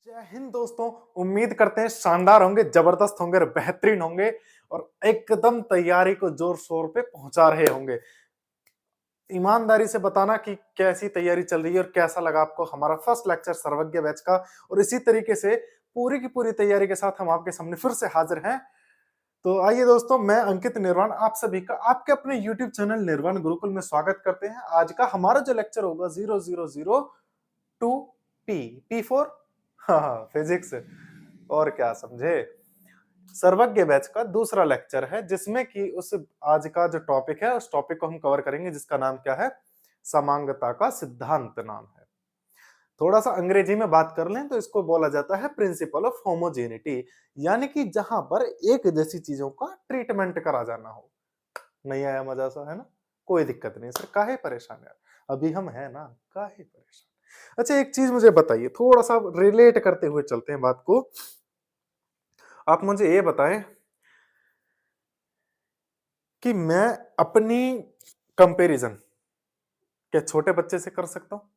जय हिंद दोस्तों। उम्मीद करते हैं शानदार होंगे, जबरदस्त होंगे और बेहतरीन होंगे और एकदम तैयारी को जोर शोर पे पहुंचा रहे होंगे। ईमानदारी से बताना कि कैसी तैयारी चल रही है और कैसा लगा आपको हमारा फर्स्ट लेक्चर सर्वज्ञ बैच का। और इसी तरीके से पूरी की पूरी तैयारी के साथ हम आपके सामने फिर से हाजिर हैं। तो आइए दोस्तों, मैं अंकित निर्वाण आप सभी का आपके अपने YouTube चैनल निर्वाण गुरुकुल में स्वागत करते हैं। आज का हमारा जो लेक्चर होगा 0002 पी पी फोर, हाँ फिजिक्स। और क्या समझे, सर्वज्ञ बैच का दूसरा लेक्चर है जिसमें कि उस आज का जो टॉपिक है उस टॉपिक को हम कवर करेंगे जिसका नाम क्या है, समांगता का सिद्धांत नाम है। थोड़ा सा अंग्रेजी में बात कर लें तो इसको बोला जाता है प्रिंसिपल ऑफ होमोजेनिटी, यानी कि जहां पर एक जैसी चीजों का ट्रीटमेंट करा जाना हो। नहीं आया मजा सा, है ना? कोई दिक्कत नहीं सर, काहे परेशान यार, अभी हम है ना, काहे परेशान। अच्छा एक चीज मुझे बताइए, थोड़ा सा रिलेट करते हुए चलते हैं बात को। आप मुझे ये बताएं कि मैं अपनी कंपैरिजन क्या छोटे बच्चे से कर सकता हूं?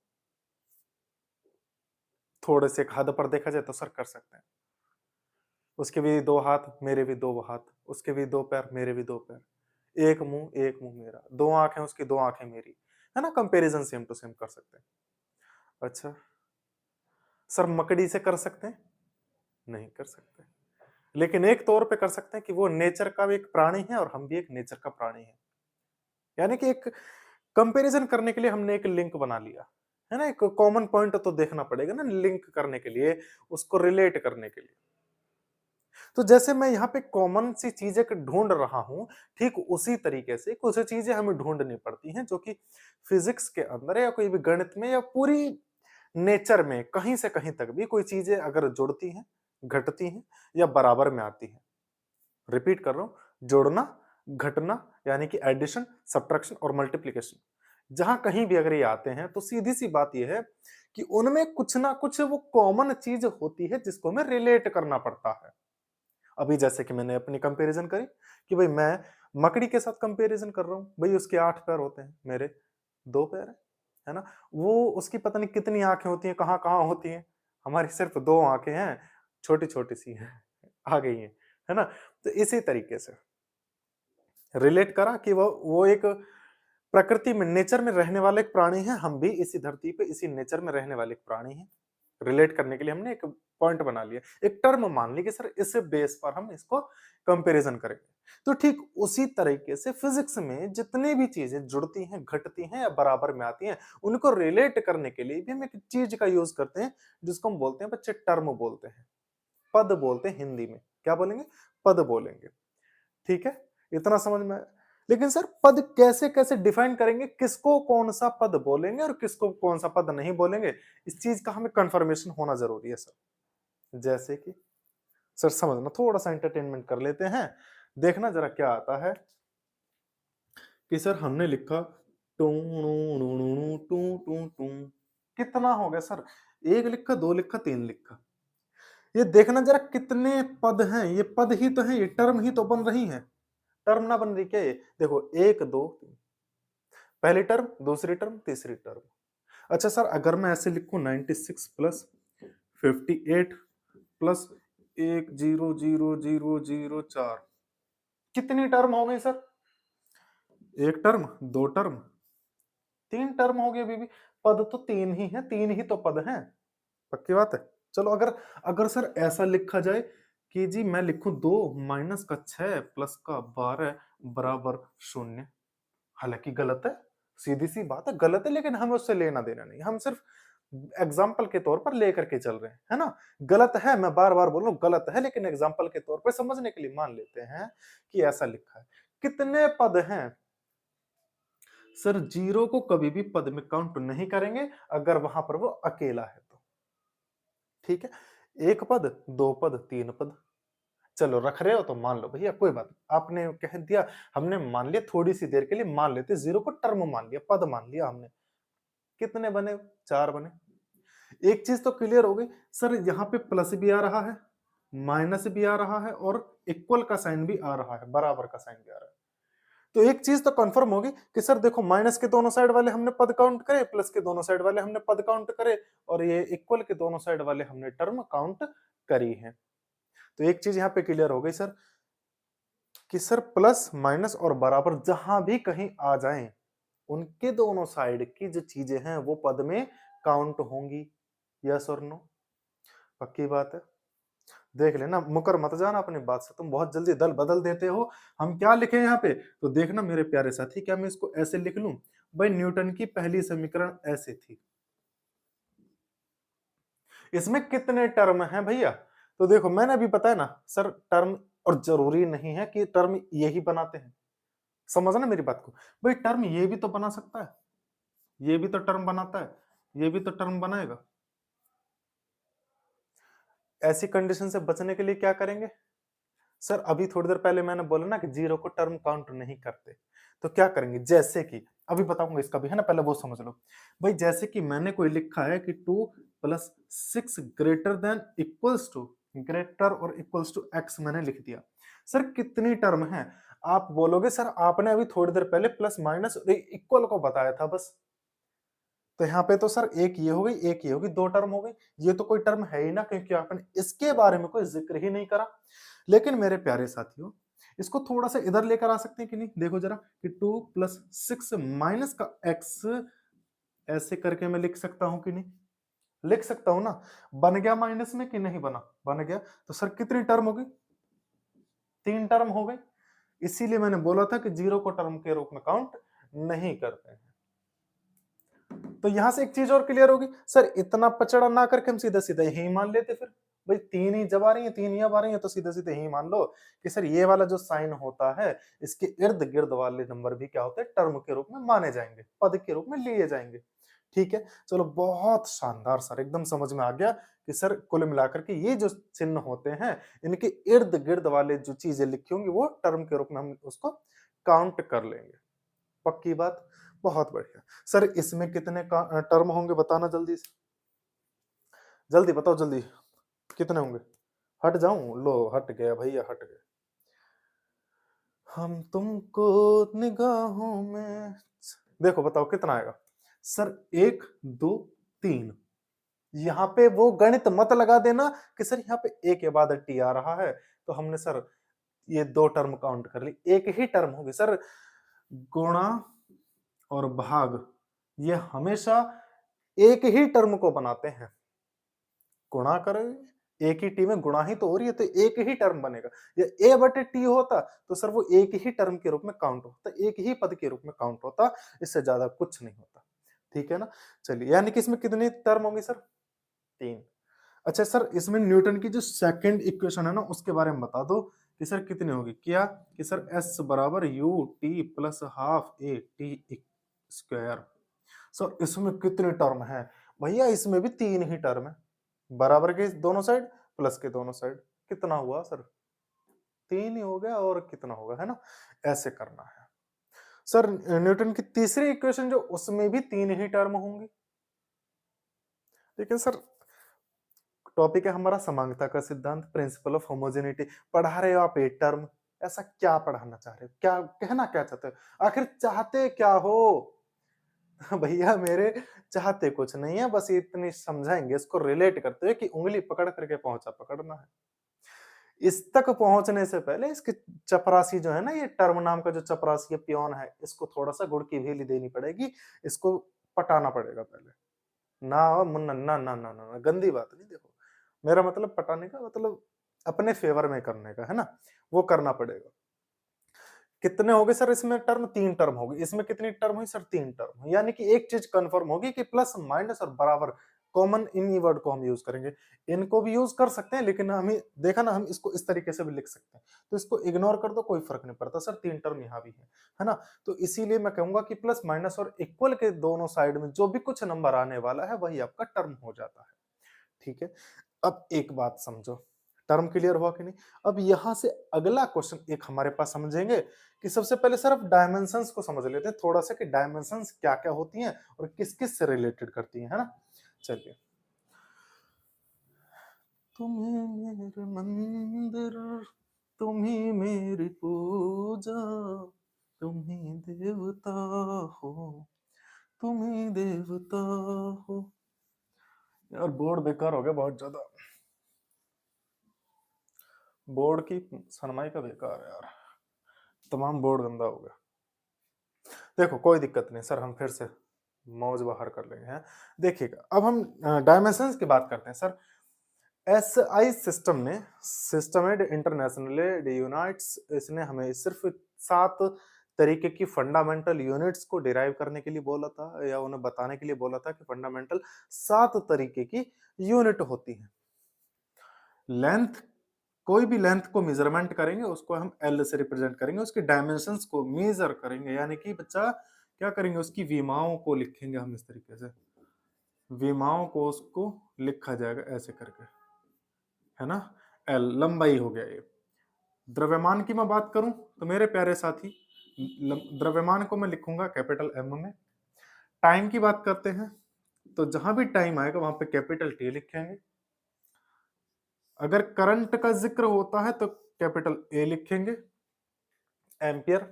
थोड़े से एक हद पर देखा जाए तो सर कर सकते हैं। उसके भी दो हाथ, मेरे भी दो हाथ, उसके भी दो पैर, मेरे भी दो पैर, एक मुंह मेरा, दो आंखें उसकी, दो आंखें मेरी, है ना? कंपैरिजन सेम टू सेम कर सकते हैं। अच्छा सर मकड़ी से कर सकते हैं? नहीं कर सकते, लेकिन एक तौर पे कर सकते हैं कि वो नेचर का भी एक प्राणी है और हम भी एक नेचर का प्राणी है। यानी कि एक कंपैरिजन करने के लिए हमने एक लिंक बना लिया, है ना? एक कॉमन पॉइंट तो देखना पड़ेगा ना लिंक करने के लिए, उसको रिलेट करने के लिए। तो जैसे मैं यहाँ पे कॉमन सी चीजें ढूंढ रहा हूं, ठीक उसी तरीके से कुछ चीजें हमें ढूंढनी पड़ती हैं जो कि फिजिक्स के अंदर या कोई भी गणित में या पूरी नेचर में कहीं से कहीं तक भी कोई चीजें अगर जुड़ती हैं, घटती हैं या बराबर में आती हैं। रिपीट कर रहा हूं, जोड़ना, घटना, यानी कि एडिशन, सब्ट्रैक्शन और मल्टीप्लिकेशन, जहां कहीं भी अगर ये आते हैं तो सीधी सी बात ये है कि उनमें कुछ ना कुछ वो कॉमन चीज होती है जिसको हमें रिलेट करना पड़ता है। अभी जैसे कि मैंने अपनी कंपैरिजन करी कि भाई मैं मकड़ी के साथ कंपैरिजन कर रहा हूं, भाई उसके 8 पैर होते हैं, मेरे 2 पैर है ना? वो उसकी पता नहीं कितनी आंखें होती हैं, कहां कहां होती हैं, हमारी सिर्फ 2 आंखें हैं, छोटी छोटी सी हैं, आ गई हैं, है ना? तो इसी तरीके से रिलेट करा कि वो एक प्रकृति में, नेचर में रहने वाले एक प्राणी है, हम भी इसी धरती पे इसी नेचर में रहने वाले एक प्राणी हैं। रिलेट करने के लिए हमने एक पॉइंट बना लिया, एक टर्म मान ली कि सर इस बेस पर हम इसको कंपैरिजन करेंगे। तो ठीक उसी तरीके से फिजिक्स में जितनी भी चीजें जुड़ती हैं, घटती हैं या बराबर में आती हैं, उनको रिलेट करने के लिए भी हम एक चीज का यूज करते हैं जिसको हम बोलते हैं बच्चे टर्म बोलते हैं, पद बोलते हैं हिंदी में। क्या बोलेंगे? पद बोलेंगे। ठीक है, इतना समझ में आया? लेकिन सर पद कैसे कैसे डिफाइन करेंगे, किसको कौन सा पद बोलेंगे और किसको कौन सा पद नहीं बोलेंगे, इस चीज का हमें कंफर्मेशन होना जरूरी है सर। जैसे कि सर समझना, थोड़ा सा एंटरटेनमेंट कर लेते हैं, देखना जरा क्या आता है कि सर हमने लिखा two two two two two, कितना हो गया सर? एक लिखा, दो लिखा, तीन लिखा। ये देखना जरा कितने पद हैं, ये पद ही तो हैं, ये टर्म ही तो बन रही हैं। टर्म ना बन रही क्या ये? देखो, एक दो तीन, पहली टर्म, दूसरी टर्म, तीसरी टर्म। अच्छा सर अगर मैं ऐसे लिखूं 96 प्लस 58 प्लस 1000004, कितनी टर्म हो गई सर? एक टर्म, दो टर्म, तीन टर्म हो गई। अभी भी पद तो तीन ही है, तीन ही तो पद हैं। पक्की बात है। चलो अगर अगर सर ऐसा लिखा जाए कि जी मैं लिखूं 2 माइनस का 6 प्लस का 12 बराबर 0, हालांकि गलत है, सीधी सी बात है गलत है, लेकिन हमें उससे लेना देना नहीं, हम सिर्फ एग्जाम्पल के तौर पर लेकर के चल रहे हैं, है ना? गलत है, मैं बार बार बोल रहा हूं गलत है, लेकिन एग्जाम्पल के तौर पर समझने के लिए मान लेते हैं कि ऐसा लिखा है। कितने पद हैं सर? जीरो को कभी भी पद में काउंट नहीं करेंगे अगर वहां पर वो अकेला है तो। ठीक है, एक पद, दो पद, तीन पद। चलो रख रहे हो तो मान लो भैया, कोई बात नहीं, आपने कह दिया, हमने मान लिया, थोड़ी सी देर के लिए मान लेते, जीरो को टर्म मान लिया, पद मान लिया हमने। कितने बने? चार बने। एक चीज तो क्लियर हो गई सर, यहाँ पे प्लस भी आ रहा है, माइनस भी आ रहा है और इक्वल का साइन भी आ रहा है, बराबर का साइन भी आ रहा है। तो एक चीज तो कंफर्म होगी कि सर देखो माइनस के दोनों साइड वाले हमने पद काउंट करे, प्लस के दोनों साइड वाले हमने पद काउंट करे, और ये इक्वल के दोनों साइड वाले हमने टर्म काउंट करी है। तो एक चीज यहाँ पे क्लियर हो गई सर कि सर प्लस माइनस और बराबर जहां भी कहीं आ जाएं, उनके दोनों साइड की जो चीजें हैं वो पद में काउंट होंगी। यस और नो? पक्की बात है? देख लेना, मुकर मत जाना अपनी बात से, तुम बहुत जल्दी दल बदल देते हो। हम क्या लिखे यहाँ पे, तो देखना मेरे प्यारे साथी, क्या मैं इसको ऐसे लिख लूं, भाई न्यूटन की पहली समीकरण ऐसे थी, इसमें कितने टर्म हैं भैया? तो देखो मैंने अभी बताया ना सर, टर्म और जरूरी नहीं है कि टर्म यही बनाते हैं, समझना मेरी बात को। भाई टर्म ये भी तो बना सकता है, ये भी तो टर्म बनाता है, ये भी तो टर्म बनाएगा। ऐसी कंडीशन से बचने के लिए क्या करेंगे सर, अभी थोड़ी देर पहले मैंने बोला ना कि जीरो को टर्म काउंट नहीं करते, तो क्या करेंगे, जैसे कि अभी बताऊंगा इसका भी है ना, पहले वो समझ लो। भाई जैसे कि मैंने कोई लिखा है कि 2 + 6 greater than equals to, greater और इक्वल्स टू x मैंने लिख दिया। सर कितनी टर्म है? आप बोलोगे सर आपने अभी थोड़ी देर पहले प्लस माइनस इक्वल को बताया था बस, तो यहाँ पे तो सर एक ये हो गई, एक ये होगी, दो टर्म हो गई। ये तो कोई टर्म है ही ना, क्योंकि आपने इसके बारे में कोई जिक्र ही नहीं करा। लेकिन मेरे प्यारे साथियों, इसको थोड़ा सा इधर लेकर आ सकते हैं कि नहीं, देखो जरा कि 2 + 6 माइनस का x, ऐसे करके मैं लिख सकता हूं कि नहीं, लिख सकता हूं ना? बन गया माइनस में कि नहीं बना, बन गया। तो सर कितनी टर्म हो गई, 3 टर्म हो गई। इसीलिए मैंने बोला था कि जीरो को टर्म के रूप में काउंट नहीं करते हैं। तो यहां से एक चीज और क्लियर होगी सर, इतना पचड़ा ना करके हम सीधा सीधा यही मान लेते फिर। भाई तीन ही जब आ रही है, तीन ही अब आ रही है, तो सीधे सीधे यही मान लो कि सर ये वाला जो साइन होता है, इसके इर्द गिर्द वाले नंबर भी क्या होते हैं, टर्म के रूप में माने जाएंगे, पद के रूप में लिए जाएंगे। ठीक है, चलो बहुत शानदार सर, एकदम समझ में आ गया कि सर कुल मिलाकर के ये जो चिन्ह होते हैं, इनके इर्द गिर्द वाले जो चीजें लिखी होंगी वो टर्म के रूप में हम उसको काउंट कर लेंगे। पक्की बात? बहुत बढ़िया। सर इसमें कितने टर्म होंगे बताना जल्दी से, जल्दी बताओ जल्दी, कितने होंगे? हट जाऊं, लो हट गया भैया, हट गए। हम तुमको निगाहों में, देखो बताओ कितना आएगा सर, 1 2 3। यहाँ पे वो गणित मत लगा देना कि सर यहाँ पे ए के बाद टी आ रहा है, तो हमने सर ये दो टर्म काउंट कर ली, एक ही टर्म होगी सर। गुणा और भाग ये हमेशा एक ही टर्म को बनाते हैं, गुणा करोगे एक ही टी में गुणा ही तो हो रही है, तो एक ही टर्म बनेगा। या ए बटे टी होता तो सर वो एक ही टर्म के रूप में काउंट होता, एक ही पद के रूप में काउंट होता, इससे ज्यादा कुछ नहीं होता। ठीक है ना? चलिए, यानी कि इसमें कितनी टर्म होंगी सर? 3। अच्छा सर, इसमें न्यूटन की जो सेकंड इक्वेशन है ना, उसके बारे में बता दो कि सर कितनी होगी। क्या कि सर s बराबर you T plus half A T square. Sir इसमें कितने टर्म है भैया? इसमें भी 3 ही टर्म है, बराबर के दोनों साइड, प्लस के दोनों साइड। कितना हुआ सर? 3 ही हो गया, और कितना होगा, है ना? ऐसे करना है सर। न्यूटन की तीसरी इक्वेशन जो, उसमें भी 3 ही टर्म होंगी। लेकिन सर टॉपिक है हमारा समांगता का सिद्धांत, प्रिंसिपल ऑफ होमोजेनिटी, पढ़ा रहे हो आप एक टर्म, ऐसा क्या पढ़ाना चाह रहे हो, क्या कहना क्या चाहते हो, आखिर चाहते क्या हो? भैया मेरे, चाहते कुछ नहीं है, बस इतनी समझाएंगे इसको रिलेट करते हुए कि उंगली पकड़ करके पहुंचा पकड़ना है। इस तक पहुंचने से पहले इसकी चपरासी जो है ना, ये टर्म नाम का जो चपरासी पियोन है, इसको थोड़ा सा गुड़ की भेली देनी पड़ेगी, इसको पटाना पड़ेगा पहले। ना मुन्ना, ना ना ना ना, गंदी बात नहीं, देखो मेरा मतलब पटाने का मतलब अपने फेवर में करने का, है ना? वो करना पड़ेगा। कितने हो गए सर इसमें टर्म? 3 टर्म हो गई। इसमें कितनी टर्म हुई सर? 3 टर्म। यानी कि एक चीज कंफर्म होगी कि प्लस माइनस और बराबर कॉमन इन ही वर्ड को हम यूज करेंगे। इनको भी यूज कर सकते हैं, लेकिन हमें देखा ना, हम इसको इस तरीके से भी लिख सकते हैं, तो इसको इग्नोर कर दो, कोई फर्क नहीं पड़ता सर, 3 टर्म यहाँ भी है ना? तो इसीलिए मैं कहूंगा कि प्लस माइनस और इक्वल के दोनों साइड में जो भी कुछ नंबर आने वाला है वही आपका टर्म हो जाता है। ठीक है, अब एक बात समझो, टर्म क्लियर हुआ कि नहीं? अब यहां से अगला क्वेश्चन एक हमारे पास समझेंगे कि सबसे पहले सर अब डायमेंशंस को समझ लेते हैं थोड़ा सा, कि डायमेंशंस क्या क्या होती हैं और किस किस से रिलेटेड करती हैं, है ना? चलिए, तुम्हें मेरे मंदिर, तुम ही मेरी पूजा, तुम ही देवता हो, तुम ही देवता हो। यार बोर्ड बेकार हो गया बहुत ज्यादा, बोर्ड की सनमाई का बेकार है यार, तमाम बोर्ड गंदा हो गया। देखो कोई दिक्कत नहीं सर, हम फिर से मौज बाहर कर लेंगे हैं। देखिएगा अब हम डायमेंशंस की बात करते हैं सर। एसआई सिस्टम ने, सिस्टमेड इंटरनेशनल यूनिट्स, इसने हमें सिर्फ 7 तरीके की फंडामेंटल यूनिट्स को डिराइव करने के लिए बोला था, या उन्हें बताने के लिए बोला था कि फंडामेंटल 7 तरीके की यूनिट होती है। लेंथ, कोई भी लेंथ को मेजरमेंट करेंगे उसको हम एल से रिप्रेजेंट करेंगे, उसके डायमेंशंस को मेजर करेंगे, यानी कि बच्चा क्या करेंगे, उसकी विमाओं को लिखेंगे हम इस तरीके से, विमाओं को उसको लिखा जाएगा ऐसे करके, है ना। एल लंबाई हो गया ये। द्रव्यमान की मैं बात करूं तो मेरे प्यारे साथी, द्रव्यमान को मैं लिखूंगा कैपिटल एम में। टाइम की बात करते हैं तो जहां भी टाइम आएगा वहां पे कैपिटल टी लिखेंगे। अगर करंट का जिक्र होता है तो कैपिटल ए लिखेंगे, एम्पियर।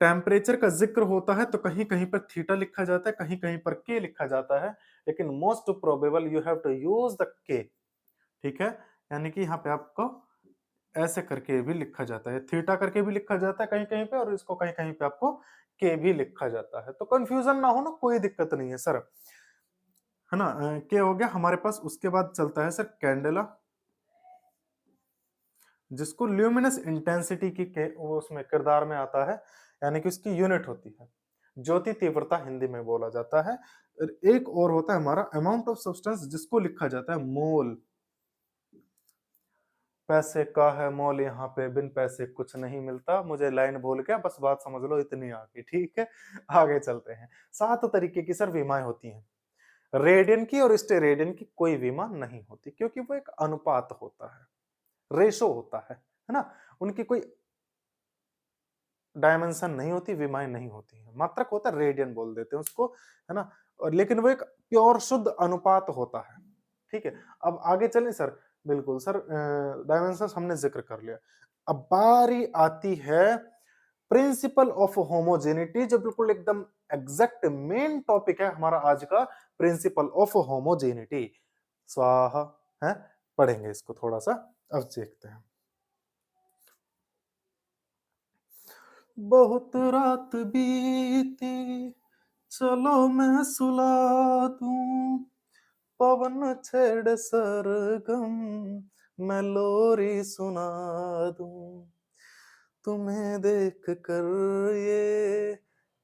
टेम्परेचर का जिक्र होता है तो कहीं कहीं पर थीटा लिखा जाता है, कहीं कहीं पर के लिखा जाता है, लेकिन most probable you have to use the K, ठीक है। यानी कि यहाँ पे आपको ऐसे करके भी लिखा जाता है, थीटा करके भी लिखा जाता है कहीं कहीं पे, और इसको कहीं कहीं पे आपको के भी लिखा जाता है, तो कंफ्यूजन ना हो ना, कोई दिक्कत नहीं है सर, है ना। के हो गया हमारे पास। उसके बाद चलता है सर कैंडेला, जिसको ल्यूमिनस इंटेंसिटी की के वो उसमें किरदार में आता है, यानी कि उसकी यूनिट होती है, ज्योति तीव्रता हिंदी में बोला जाता है। एक और होता है हमारा अमाउंट ऑफ सब्सटेंस, जिसको लिखा जाता है मोल। पैसे का है मोल, यहाँ पे बिन पैसे कुछ नहीं मिलता, मुझे लाइन भूल गया, बस बात समझ लो इतनी आगे, ठीक है। आगे चलते हैं। 7 तरीके की सर विमाएं होती हैं। रेडियन की और स्टेरेडियन की कोई विमा नहीं होती, क्योंकि वो एक अनुपात होता है, रेशो होता है ना। उनकी कोई डायमेंशन नहीं होती, विमाएं नहीं होती है, मात्रक होता है, रेडियन बोल देते हैं उसको, है ना। और लेकिन वो एक प्योर शुद्ध अनुपात होता है, ठीक है। अब आगे चलें सर। बिल्कुल सर, डायमेंशन हमने जिक्र कर लिया। अब बारी आती है प्रिंसिपल ऑफ होमोजेनिटी, जो बिल्कुल एकदम एग्जैक्ट मेन टॉपिक है हमारा आज का, प्रिंसिपल ऑफ होमोजेनिटी। स्वाहा, है, पढ़ेंगे इसको थोड़ा सा, अब देखते हैं। बहुत रात बीती, चलो मैं सुला दूं, पवन छेड़ सरगम, मैं लोरी सुना दूं, तुम्हें देख कर ये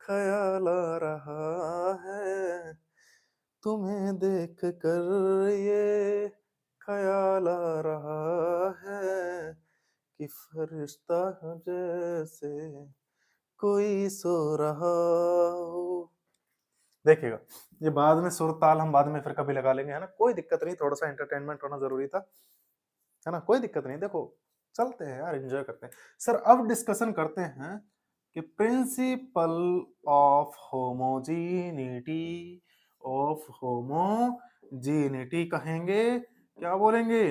ख्याल आ रहा है, तुम्हें देख कर ये ख्याल आ रहा है, कि फरिश्ता हूँ जैसे कोई सो रहा हो। देखिएगा, ये बाद में सुर ताल हम बाद में फिर कभी लगा लेंगे, है ना, कोई दिक्कत नहीं, थोड़ा सा एंटरटेनमेंट होना जरूरी था, है ना, कोई दिक्कत नहीं। देखो चलते हैं यार, एंजॉय करते हैं सर। अब डिस्कशन करते हैं कि principle of homogeneity, of homogeneity कहेंगे, क्या बोलेंगे,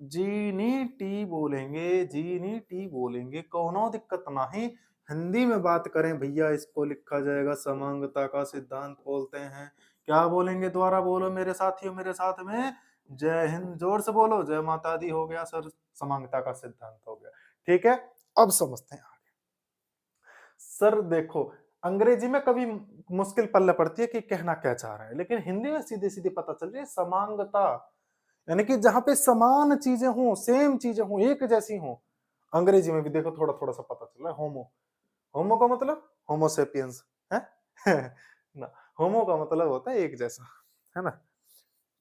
जीनिटी बोलेंगे, जीनिटी बोलेंगे, कोनो दिक्कत नहीं। हिंदी में बात करें भैया, इसको लिखा जाएगा समांगता का सिद्धांत बोलते हैं। क्या बोलेंगे, दोबारा बोलो मेरे साथियों, मेरे साथ में, जय हिंद, जोर से बोलो, जय माता दी हो गया सर, समांगता का सिद्धांत हो गया, ठीक है। अब समझते हैं आगे सर। देखो अंग्रेजी में कभी मुश्किल पल्ले पड़ती है कि कहना क्या चाह रहा है, लेकिन हिंदी में सीधी सीधी पता चल रही है समांगता, यानी कि जहां पे समान चीजें हों, सेम चीजें हों, एक जैसी हों। अंग्रेजी में भी देखो थोड़ा थोड़ा सा पता चल रहा है। होमो, होमो का मतलब होमोसेपियंस है ना, होमो का मतलब होता है एक जैसा, है ना।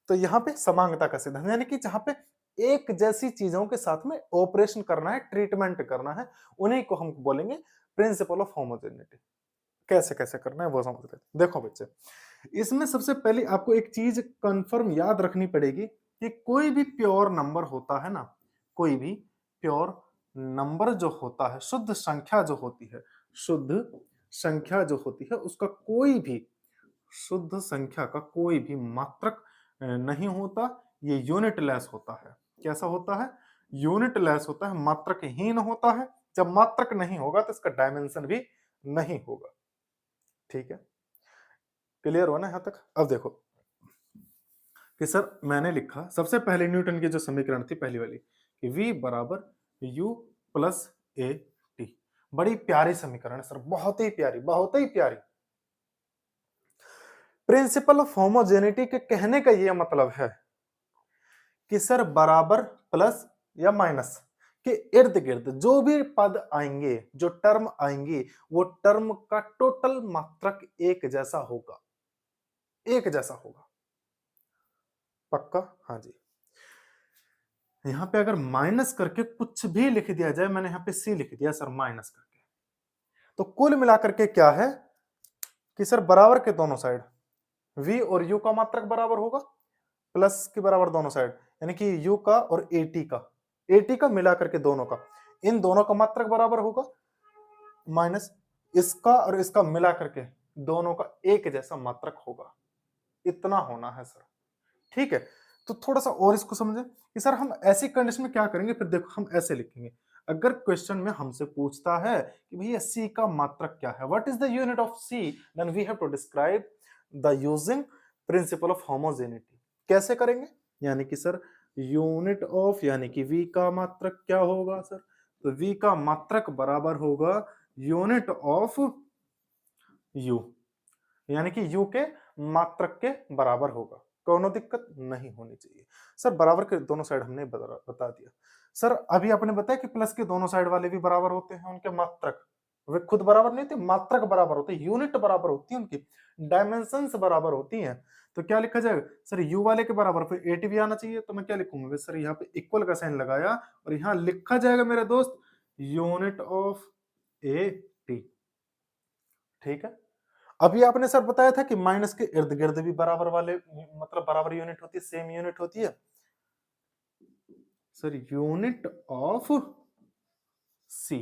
तो यहाँ पे समांगता का सिद्धांत, यानी कि जहां पे एक जैसी चीजों के साथ में ऑपरेशन करना है, ट्रीटमेंट करना है, उन्हीं को हम बोलेंगे प्रिंसिपल ऑफ होमोजेनिटी। कैसे कैसे करना है वो समझ लेते हैं। देखो बच्चे, इसमें सबसे पहले आपको एक चीज कंफर्म याद रखनी पड़ेगी कि कोई भी प्योर नंबर होता है ना, कोई भी प्योर नंबर जो होता है, शुद्ध संख्या जो होती है, शुद्ध संख्या जो होती है, उसका कोई भी, शुद्ध संख्या का कोई भी मात्रक नहीं होता, ये यूनिट लेस होता है। कैसा होता है, यूनिट लेस होता है, मात्रकहीन होता है, जब मात्रक नहीं होगा तो इसका डायमेंशन भी नहीं होगा। ठीक है, क्लियर हुआ ना यहां तक? अब देखो कि सर मैंने लिखा सबसे पहले न्यूटन की जो समीकरण थी पहली वाली कि v बराबर u प्लस ए टी। बड़ी प्यारी समीकरण है सर, बहुत ही प्यारी, बहुत ही प्यारी। प्रिंसिपल ऑफ होमोजेनिटी के कहने का यह मतलब है कि सर बराबर प्लस या माइनस के इर्द गिर्द जो भी पद आएंगे, जो टर्म आएंगी, वो टर्म का टोटल मात्रक एक जैसा होगा, एक जैसा होगा। पक्का? हाँ जी। यहां पे अगर माइनस करके कुछ भी लिख दिया जाए, मैंने यहां पे सी लिख दिया सर माइनस करके, तो कुल मिलाकर के क्या है कि सर बराबर के दोनों साइड v और u का मात्रक बराबर होगा, प्लस के बराबर दोनों साइड, यानी कि u का और at का मिला करके दोनों का, इन दोनों का मात्रक बराबर होगा, माइनस इसका और इसका मिला करके दोनों का एक जैसा मात्रक होगा। इतना होना है सर। ठीक है, तो थोड़ा सा और इसको समझें कि सर हम ऐसी कंडीशन में क्या करेंगे। फिर देखो हम ऐसे लिखेंगे, अगर क्वेश्चन में हमसे पूछता है कि भैया c का मात्रक क्या है, what is the unit of c, then we have to describe the using principle of homogeneity. कैसे करेंगे? यानी कि सर यूनिट ऑफ, यानी कि v का मात्रक क्या होगा सर, तो v का मात्रक बराबर होगा यूनिट ऑफ u, यानी कि u के मात्रक के बराबर होगा। कोनो दिक्कत नहीं होनी चाहिए सर। बराबर के दोनों साइड हमने बता दिया सर। अभी आपने बताया कि प्लस के दोनों साइड वाले भी बराबर होते हैं, उनके मात्रक वे खुद बराबर नहीं होते, मात्रक बराबर होते हैं, यूनिट बराबर होती है, उनकी डायमेंशंस बराबर होती हैं। तो क्या लिखा जाएगा सर, u वाले के बराबर, फिर एटी भी आना चाहिए, तो मैं क्या लिखूंगा सर, यहाँ पे इक्वल का साइन लगाया और यहाँ लिखा जाएगा मेरे दोस्त यूनिट ऑफ ए टी। ठीक है, अभी आपने सर बताया था कि माइनस के इर्द गिर्द भी बराबर वाले, मतलब बराबर यूनिट होती है, सेम यूनिट होती है सर, यूनिट ऑफ सी।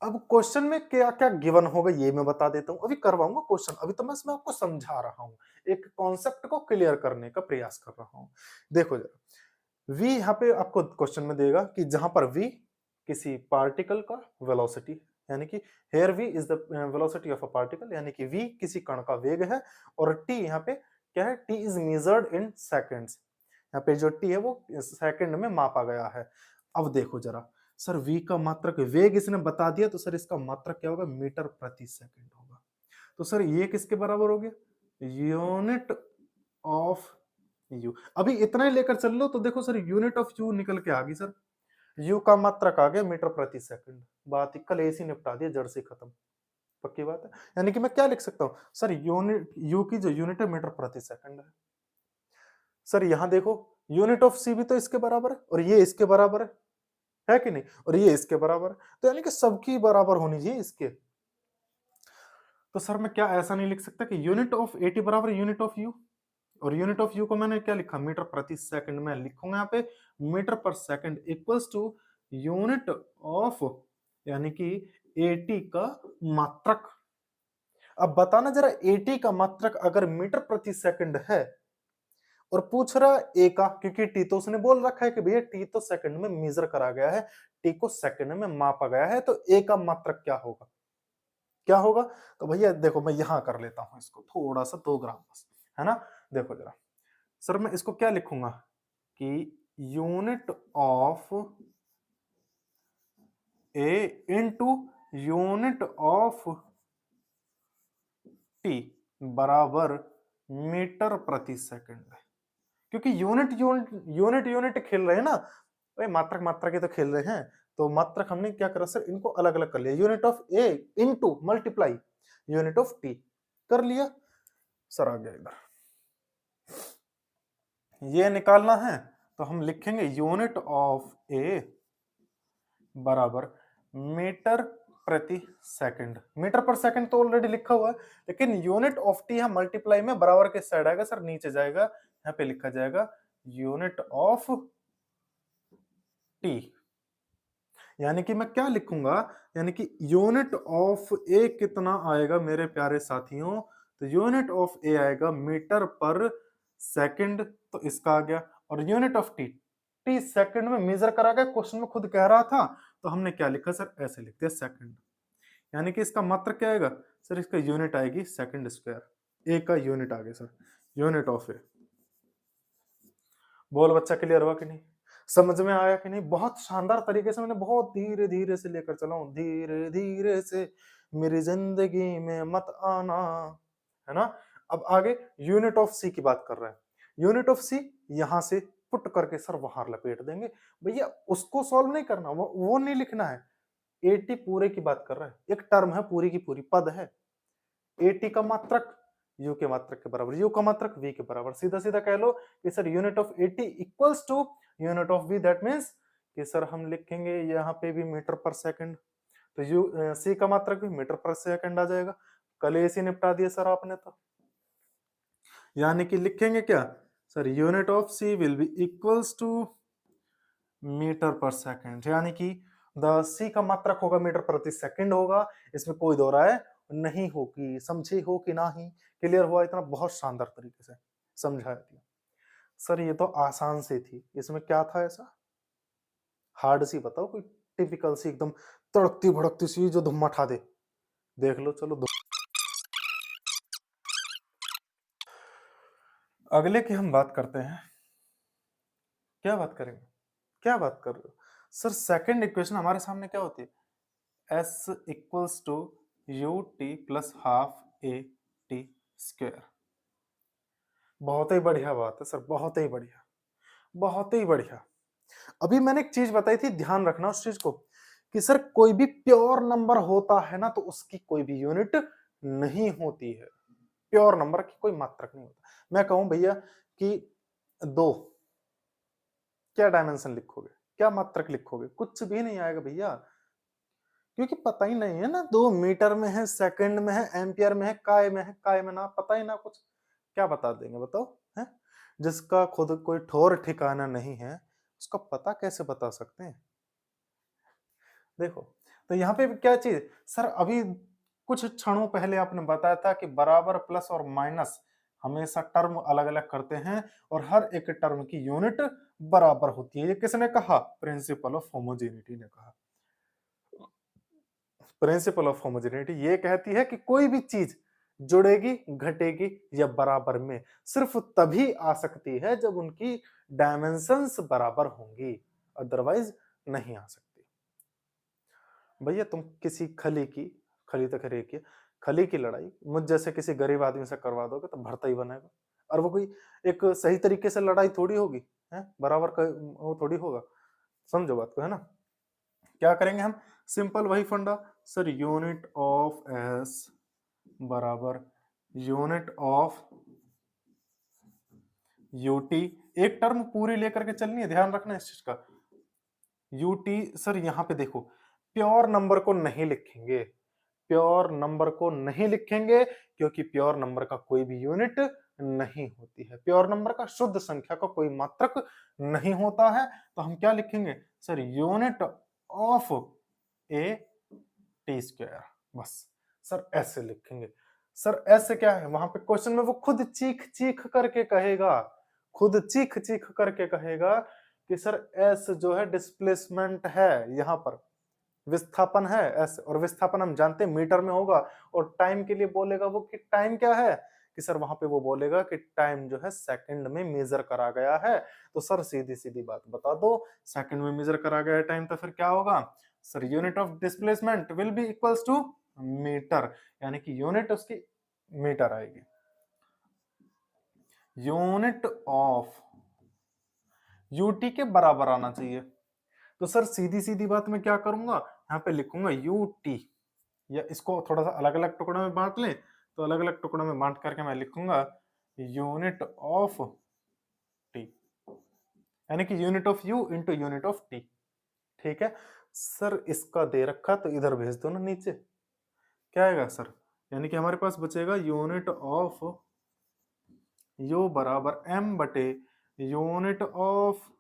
अब क्वेश्चन में क्या क्या गिवन होगा ये मैं बता देता हूं, अभी करवाऊंगा क्वेश्चन, अभी तो मैं इसमें आपको समझा रहा हूं, एक कॉन्सेप्ट को क्लियर करने का प्रयास कर रहा हूं। देखो जरा, v यहां पे आपको क्वेश्चन में देगा कि जहां पर v किसी पार्टिकल का वेलोसिटी, यानी कि here v is the velocity of a particle, यानी कि v किसी कण का वेग है, और t यहाँ पे क्या है, t is measured in seconds, यहाँ पे जो t है वो सेकंड में मापा गया है। अब देखो जरा सर, v का मात्रक, वेग इसने बता दिया, तो सर इसका मात्रक क्या होगा, मीटर प्रति सेकंड होगा। तो सर ये किसके बराबर हो गया, यूनिट ऑफ u। अभी इतना ही लेकर चल लो तो देखो सर, यूनिट ऑफ u निकल के आ गई सर, u का मात्रक आ गया मीटर प्रति सेकंड। बात ही कल ऐसी निपटा दिया, जड़ से खत्म। पक्की बात है, यानी कि मैं क्या लिख सकता हूं सर, यूनिट u की जो यूनिट है मीटर प्रति सेकंड है। सर यहां देखो, यूनिट ऑफ c भी तो इसके बराबर है, और ये इसके बराबर है कि नहीं, और ये इसके बराबर है, तो यानी कि सबकी बराबर होनी चाहिए इसके। तो सर मैं क्या ऐसा नहीं लिख सकता कि यूनिट ऑफ एटी बराबर यूनिट ऑफ यू, और यूनिट ऑफ यू को मैंने क्या लिखा, मीटर प्रति सेकंड में लिखूंगा यहाँ पे, metre per second equals to unit of, यानी कि एटी का मात्रक। अब बताना जरा, एटी का मात्रक अगर मीटर प्रति सेकंड है और पूछ रहा ए का, क्योंकि टी तो उसने बोल रखा है कि भैया टी तो सेकंड में मेजर करा गया है, टी को सेकंड में मापा गया है, तो ए का मात्रक क्या होगा, क्या होगा। तो भैया देखो मैं यहां कर लेता हूं इसको थोड़ा सा 2 ग्राम बस, है ना। देखो जरा सर, मैं इसको क्या लिखूंगा कि unit of A into unit of T बराबर मीटर प्रति सेकंड, क्योंकि यूनिट यूनिट यूनिट यूनिट खेल रहे हैं ना भाई, मात्रक मात्रक के तो खेल रहे हैं, तो मात्रक हमने क्या करा सर, इनको अलग अलग कर लिया, unit of A into multiply unit of T कर लिया सर। आ गया इधर, ये निकालना है तो हम लिखेंगे यूनिट ऑफ ए बराबर मीटर प्रति सेकंड। मीटर पर सेकंड तो ऑलरेडी लिखा हुआ है, लेकिन यूनिट ऑफ टी हम मल्टीप्लाई में बराबर के साइड आएगा सर, नीचे जाएगा, यहाँ पे लिखा जाएगा यूनिट ऑफ टी, यानी कि मैं क्या लिखूंगा, यानी कि यूनिट ऑफ ए कितना आएगा मेरे प्यारे साथियों, तो यूनिट ऑफ ए आएगा मीटर पर सेकंड, तो इसका आ गया, और unit of T, T second में मेजर करा गया, क्वेश्चन में खुद कह रहा था, तो हमने क्या लिखा सर, ऐसे लिख दिया सेकंड, यानी कि इसका मात्रक क्या आएगा सर, इसका यूनिट आएगी सेकंड स्क्वायर। ए का यूनिट आ गया सर, यूनिट ऑफ ए। बोल बच्चा, क्लियर हुआ कि नहीं, समझ में आया कि नहीं? बहुत शानदार तरीके से मैंने बहुत धीरे धीरे से लेकर चला हूं, धीरे धीरे से मेरी जिंदगी में मत आना, है ना। अब आगे यूनिट ऑफ सी की बात कर रहे हैं। यूनिट ऑफ सी यहां से पुट करके सर बाहर लपेट देंगे भैया, उसको सॉल्व नहीं करना, वो नहीं लिखना है। 80 पूरे की बात कर रहा है, एक टर्म है पूरी की पूरी, पद है। 80 का मात्रक u के मात्रक के बराबर, u का मात्रक v के बराबर, सीधा सीधा कह लो कि sir unit of 80 equals to unit of v, that means कि सर हम लिखेंगे यहाँ पे भी मीटर पर सेकंड, तो c का मात्रक भी मीटर पर सेकंड आ जाएगा। कल ऐसे निपटा दिया सर आपने, तो यानी कि लिखेंगे क्या sir, unit of c will be equals to metre per second, यानी कि द c का मात्रक होगा मीटर प्रति सेकंड होगा, इसमें कोई दो राय नहीं होगी। समझे हो कि नहीं? क्लियर हुआ इतना? बहुत शानदार तरीके से समझाया दिया सर। ये तो आसान सी थी, इसमें क्या था ऐसा हार्ड सी? बताओ कोई टिपिकल सी एकदम तड़कती भड़कती सी जो धुम्मा ठा दे, देख लो। चलो अगले की हम बात करते हैं। क्या बात करेंगे, क्या बात कर रहे हो सर? सेकंड इक्वेशन हमारे सामने क्या होती है, s equals to U T plus half A T square. बहुत ही बढ़िया बात है सर, बहुत ही बढ़िया, बहुत ही बढ़िया। अभी मैंने एक चीज बताई थी, ध्यान रखना उस चीज को, कि सर कोई भी प्योर नंबर होता है ना, तो उसकी कोई भी यूनिट नहीं होती है। प्योर नंबर की कोई मात्रक नहीं होता। मैं कहूं भैया कि 2, क्या डायमेंशन लिखोगे, क्या मात्रक लिखोगे? कुछ भी नहीं आएगा भैया, क्योंकि पता ही नहीं है ना, 2 मीटर में है, सेकंड में है, एम्पियर में है, काय में है, काय में ना, पता ही ना कुछ, क्या बता देंगे बताओ? है जिसका खुद कोई ठोर ठिकाना नहीं है, उसका पता कैसे बता सकते हैं? देखो, तो यहाँ पे क्या चीज सर, अभी कुछ क्षणों पहले आपने बताया था कि बराबर, प्लस और माइनस हमेशा टर्म अलग अलग करते हैं और हर एक टर्म की यूनिट बराबर होती है। ये किसने कहा? प्रिंसिपल ऑफ होमोजेनिटी ने कहा। प्रिंसिपल ऑफ होमोजेनिटी ये कहती है कि कोई भी चीज जुड़ेगी, घटेगी या बराबर में सिर्फ तभी आ सकती है जब उनकी डायमेंशंस बराबर होंगी, अदरवाइज नहीं आ सकती। भैया तुम किसी खली तक रेखिए, खली की लड़ाई मुझ जैसे किसी गरीब आदमी से करवा दोगे तो भरता ही बनेगा, और वो कोई एक सही तरीके से लड़ाई थोड़ी होगी, है बराबर का वो थोड़ी होगा। समझो बात को, है ना। क्या करेंगे हम? सिंपल वही फंडा सर, यूनिट ऑफ एस बराबर यूनिट ऑफ यूटी। एक टर्म पूरी लेकर के चलनी है, ध्यान रखना इस चीज का। यूटी सर यहाँ पे देखो, प्योर नंबर को नहीं लिखेंगे, प्योर नंबर को नहीं लिखेंगे, क्योंकि प्योर नंबर का कोई भी यूनिट नहीं होती है। प्योर नंबर का, शुद्ध संख्या का कोई मात्रक नहीं होता है। तो हम क्या लिखेंगे sir, unit of A T square, बस सर ऐसे लिखेंगे। सर ऐसे क्या है, वहां पे क्वेश्चन में वो खुद चीख चीख करके कहेगा, खुद चीख चीख करके कहेगा कि सर एस जो है डिस्प्लेसमेंट है, यहां पर विस्थापन है एस, और विस्थापन हम जानते हैं मीटर में होगा, और टाइम के लिए बोलेगा वो कि टाइम क्या है, कि सर वहां पे वो बोलेगा कि टाइम जो है सेकंड में मेजर करा गया है। तो सर सीधी सीधी बात बता दो, सेकंड में मेजर करा गया है टाइम, तो फिर क्या होगा sir, unit of displacement will be equals to metre, यानी कि यूनिट उसकी मीटर आएगी। यूनिट ऑफ यूटी के बराबर आना चाहिए। तो सर सीधी सीधी बात मैं क्या करूंगा, यहाँ पे लिखूंगा यूटी, या इसको थोड़ा सा अलग अलग टुकड़ों में बांट लें, तो अलग अलग टुकड़ों में बांट करके मैं लिखूंगा यूनिट ऑफ टी, यानी कि unit of you into unit of T. ठीक है सर, इसका दे रखा तो इधर भेज दो ना नीचे, क्या आएगा सर, यानी कि हमारे पास बचेगा यूनिट ऑफ यू बराबर एम बटे यूनिट ऑफ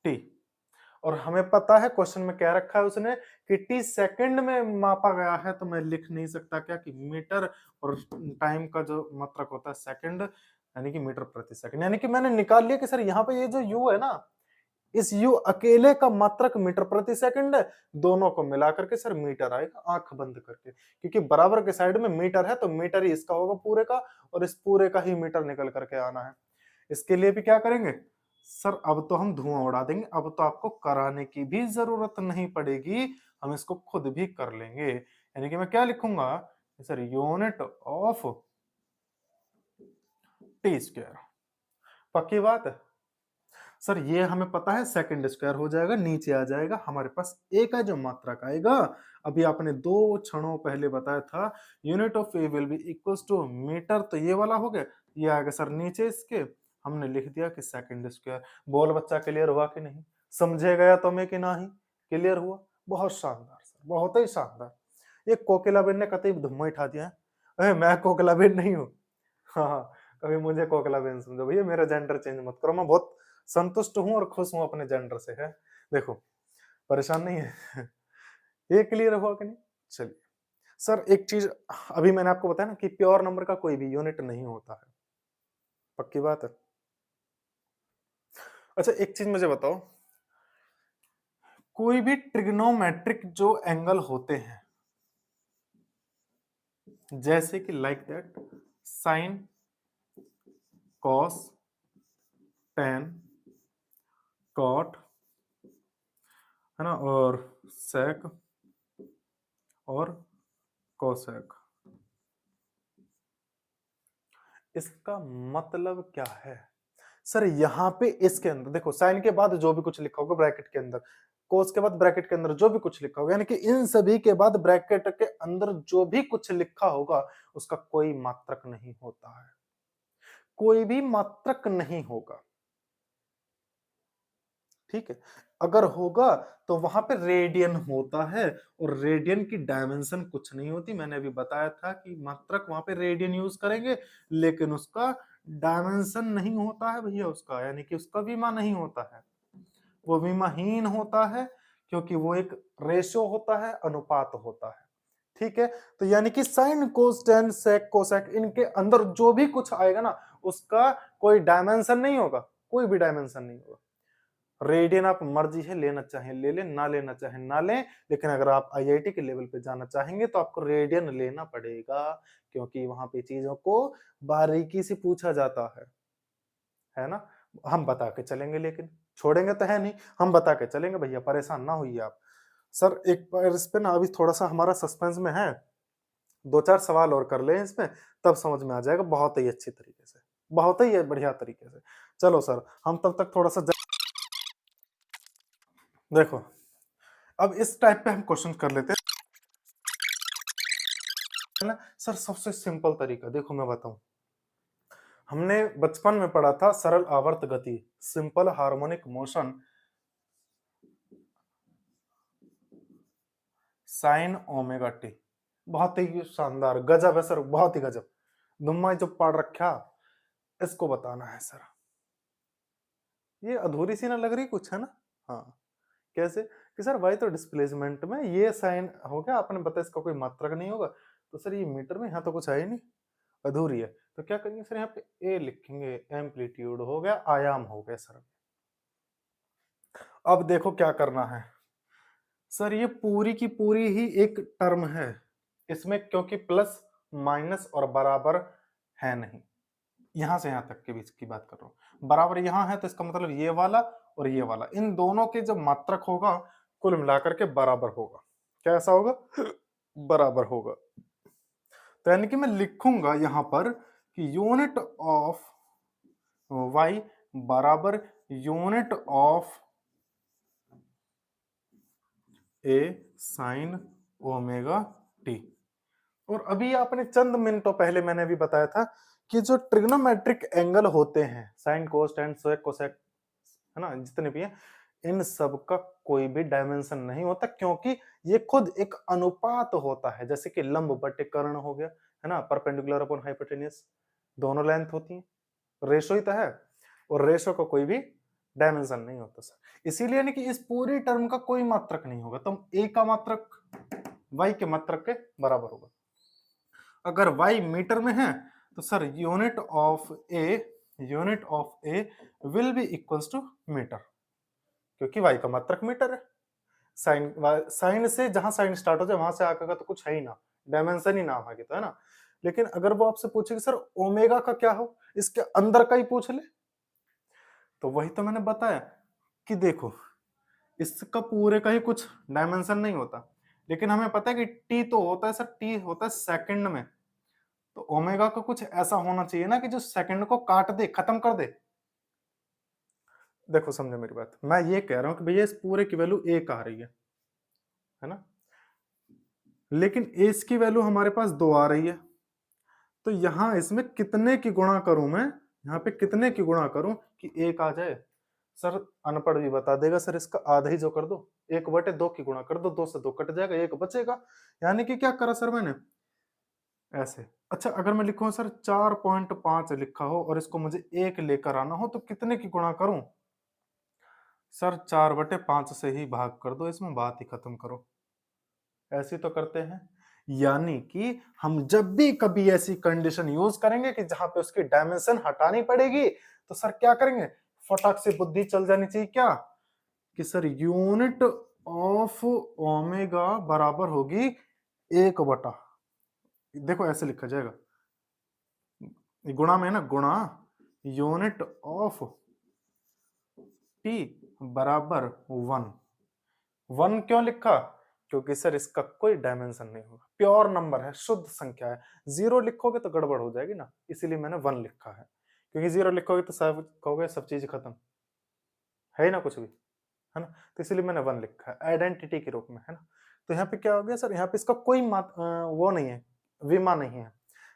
टी। और हमें पता है क्वेश्चन में क्या रखा है उसने, कि टी सेकंड में मापा गया है, तो मैं लिख नहीं सकता क्या कि मीटर, और टाइम का जो मात्रक होता है सेकंड, यानी कि मीटर प्रति सेकंड। यानी कि मैंने निकाल लिया कि सर यहाँ पे ये जो यू है ना, इस यू अकेले का मात्रक मीटर प्रति सेकंड है, दोनों को मिला करके सर मीटर आएगा आंख बंद करके, क्योंकि बराबर के साइड में मीटर है तो मीटर ही इसका होगा पूरे का, और इस पूरे का ही मीटर निकल करके आना है। इसके लिए भी क्या करेंगे सर, अब तो हम धुआं उड़ा देंगे, अब तो आपको कराने की भी जरूरत नहीं पड़ेगी, हम इसको खुद भी कर लेंगे। यानी कि मैं क्या लिखूंगा sir, unit of T square. पक्की बात है सर, ये हमें पता है सेकंड स्क्वायर हो जाएगा, नीचे आ जाएगा हमारे पास ए का जो मात्रक आएगा, अभी आपने 2 क्षणों पहले बताया था unit of A will be equals to metre, तो ये वाला हो गया, ये आएगा सर नीचे इसके, हमने लिख दिया कि सेकंड स्क्वायर। बोल बच्चा क्लियर हुआ कि नहीं, समझे गया तुम्हें कि नहीं, क्लियर हुआ? बहुत शानदार सर, बहुत ही शानदार। ये कोकिलाबेन ने कतई धुम्मा उठा दिया है, अरे मैं कोकिलाबेन नहीं हूँ। हाँ हाँ, कभी मुझे कोकिलाबेन समझो भैया, मेरा जेंडर चेंज मत करो, मैं बहुत संतुष्ट हूं और खुश हूं अपने जेंडर से, है देखो, परेशान नहीं है। ये क्लियर हुआ कि नहीं? चलिए सर, एक चीज अभी मैंने आपको बताया ना कि प्योर नंबर का कोई भी यूनिट नहीं होता है, पक्की बात है। अच्छा एक चीज मुझे बताओ, कोई भी ट्रिग्नोमेट्रिक जो एंगल होते हैं, जैसे कि like that sine, cos, tan, cot, है ना, और सेक और कोसेक, इसका मतलब क्या है सर? यहां पे इसके अंदर देखो, साइन के बाद जो भी कुछ लिखा होगा ब्रैकेट के अंदर, कोस के बाद ब्रैकेट के अंदर जो भी कुछ लिखा होगा, यानी कि इन सभी के बाद ब्रैकेट के अंदर जो भी कुछ लिखा होगा उसका कोई मात्रक नहीं होता है, कोई भी मात्रक नहीं होगा, ठीक है। अगर होगा तो वहां पे रेडियन होता है, और रेडियन की डायमेंशन कुछ नहीं होती, मैंने अभी बताया था कि मात्रक वहां पे रेडियन यूज करेंगे, लेकिन उसका डायमेंशन नहीं होता है भैया उसका, यानी कि उसका विमा नहीं होता है, वो विमाहीन होता है, क्योंकि वो एक रेशियो होता है, अनुपात होता है, ठीक है। तो यानी कि साइन, कोस, टेन, सेक, कोसेक, इनके अंदर जो भी कुछ आएगा ना उसका कोई डायमेंशन नहीं होगा, कोई भी डायमेंशन नहीं होगा। रेडियन आप मर्जी है, लेना चाहें ले लें, ना लेना चाहें ना लें, लेकिन अगर आप आईआईटी के लेवल पे जाना चाहेंगे तो आपको रेडियन लेना पड़ेगा, क्योंकि वहां पे चीजों को बारीकी से पूछा जाता है ना। हम बता के चलेंगे, लेकिन छोड़ेंगे तो है नहीं, हम बता के चलेंगे भैया, परेशान ना होइए आप। सर एक बार इस पे ना अभी थोड़ा सा हमारा सस्पेंस में है, 2-4 सवाल और कर लें इसमें, तब समझ में आ जाएगा बहुत ही अच्छी तरीके से, बहुत ही बढ़िया तरीके से। चलो सर, हम तब तक थोड़ा सा देखो, अब इस टाइप पे हम क्वेश्चन कर लेते हैं ना सर। सबसे सिंपल तरीका देखो मैं बताऊं, हमने बचपन में पढ़ा था सरल आवर्त गति, simple harmonic motion, sine omega T. बहुत ही शानदार, गजब है सर, बहुत ही गजब। दुम्मा जो पढ़ रखा, इसको बताना है सर। ये अधूरी सी ना लग रही कुछ, है ना? हाँ, कैसे कि सर भाई तो डिस्प्लेसमेंट में ये साइन हो गया, आपने बताया इसका कोई मात्रक नहीं होगा, तो सर ये मीटर में यहाँ तो कुछ है ही नहीं, अधूरी है, तो क्या करेंगे सर, यहाँ पे ए लिखेंगे, एम्पलीट्यूड हो गया, आयाम हो गया सर। अब देखो क्या करना है सर, ये पूरी की पूरी ही एक टर्म है, इसमें क्योंकि प्लस माइनस और बराबर है नहीं, यहां से यहां तक के बीच की बात कर रहा हूं, बराबर यहां है तो इसका मतलब ये वाला और ये वाला, इन दोनों के जब मात्रक होगा कुल मिलाकर के बराबर होगा। क्या ऐसा होगा? बराबर होगा। तो यानी कि मैं लिखूंगा यहां पर कि यूनिट ऑफ y बराबर unit of A sine omega T. और अभी आपने चंद मिनटों पहले मैंने भी बताया था कि जो ट्रिग्नोमेट्रिक एंगल होते हैं, साइन, कोस, टेन, सेक, कोसेक, है ना, जितने भी हैं, इन सब का कोई भी डायमेंशन नहीं होता, क्योंकि ये खुद एक अनुपात होता है, जैसे कि लंब बटे कर्ण हो गया, है ना, परपेंडिकुलर अपॉन हाइपोटेन्यूस, दोनों लेंथ होती है, रेशो ही तो है, और रेशो का कोई भी डायमेंशन नहीं होता सर, इसीलिए यानी कि इस पूरी टर्म का कोई मात्रक नहीं होगा, तो ए का मात्रक y के मात्रक के बराबर होगा। अगर y मीटर में है तो sir unit of A will be equals to metre, क्योंकि y का मात्रक मीटर है। साइन से जहां साइन स्टार्ट हो जाए वहां से आगे का तो कुछ है ही ना, डायमेंशन ही नाम आगे तो है ना। लेकिन अगर वो आपसे पूछे कि सर ओमेगा का क्या हो, इसके अंदर का ही पूछ ले, तो वही तो मैंने बताया कि देखो इसका पूरे का ही कुछ डायमेंशन नहीं होता, लेकिन हमें पता है कि टी तो होता है सर, टी होता है सेकंड में, तो ओमेगा का कुछ ऐसा होना चाहिए ना कि जो सेकंड को काट दे, खत्म कर दे। देखो समझे मेरी बात, मैं ये कह रहा हूं कि भैया इस पूरे की वैल्यू एक आ रही है ना, लेकिन एस की वैल्यू हमारे पास 2 आ रही है, तो यहां इसमें कितने की गुणा करूं मैं, यहाँ पे कितने की गुणा करूं कि एक आ जाए। सर अनपढ़ भी बता देगा सर इसका आधा ही जो कर दो, 1/2 की गुणा कर दो, 2 से 2 कट जाएगा, 1 बचेगा। यानी कि क्या करा सर मैंने ऐसे। अच्छा अगर मैं लिखूं सर 4.5 लिखा हो और इसको मुझे 1 लेकर आना हो तो कितने की गुणा करूं। सर 4/5 से ही भाग कर दो, इसमें बात ही खत्म करो। ऐसे तो करते हैं, यानी कि हम जब भी कभी ऐसी कंडीशन यूज करेंगे कि जहां पे उसकी डायमेंशन हटानी पड़ेगी, तो सर क्या करेंगे, फटाक से बुद्धि चल जानी चाहिए क्या कि सर यूनिट ऑफ ओमेगा बराबर होगी 1/, देखो ऐसे लिखा जाएगा, गुणा में ना, गुणा यूनिट ऑफ टी बराबर 1। 1 क्यों लिखा, क्योंकि सर इसका कोई डायमेंशन नहीं होगा, प्योर नंबर है, शुद्ध संख्या है। 0 लिखोगे तो गड़बड़ हो जाएगी ना, इसीलिए मैंने 1 लिखा है, क्योंकि 0 लिखोगे तो सब कहोगे सब चीज खत्म है ही ना कुछ भी, है ना, तो इसीलिए मैंने 1 लिखा है आइडेंटिटी के रूप में, है ना। तो यहाँ पे क्या हो गया सर, यहाँ पे इसका कोई वो नहीं है, विमा नहीं है,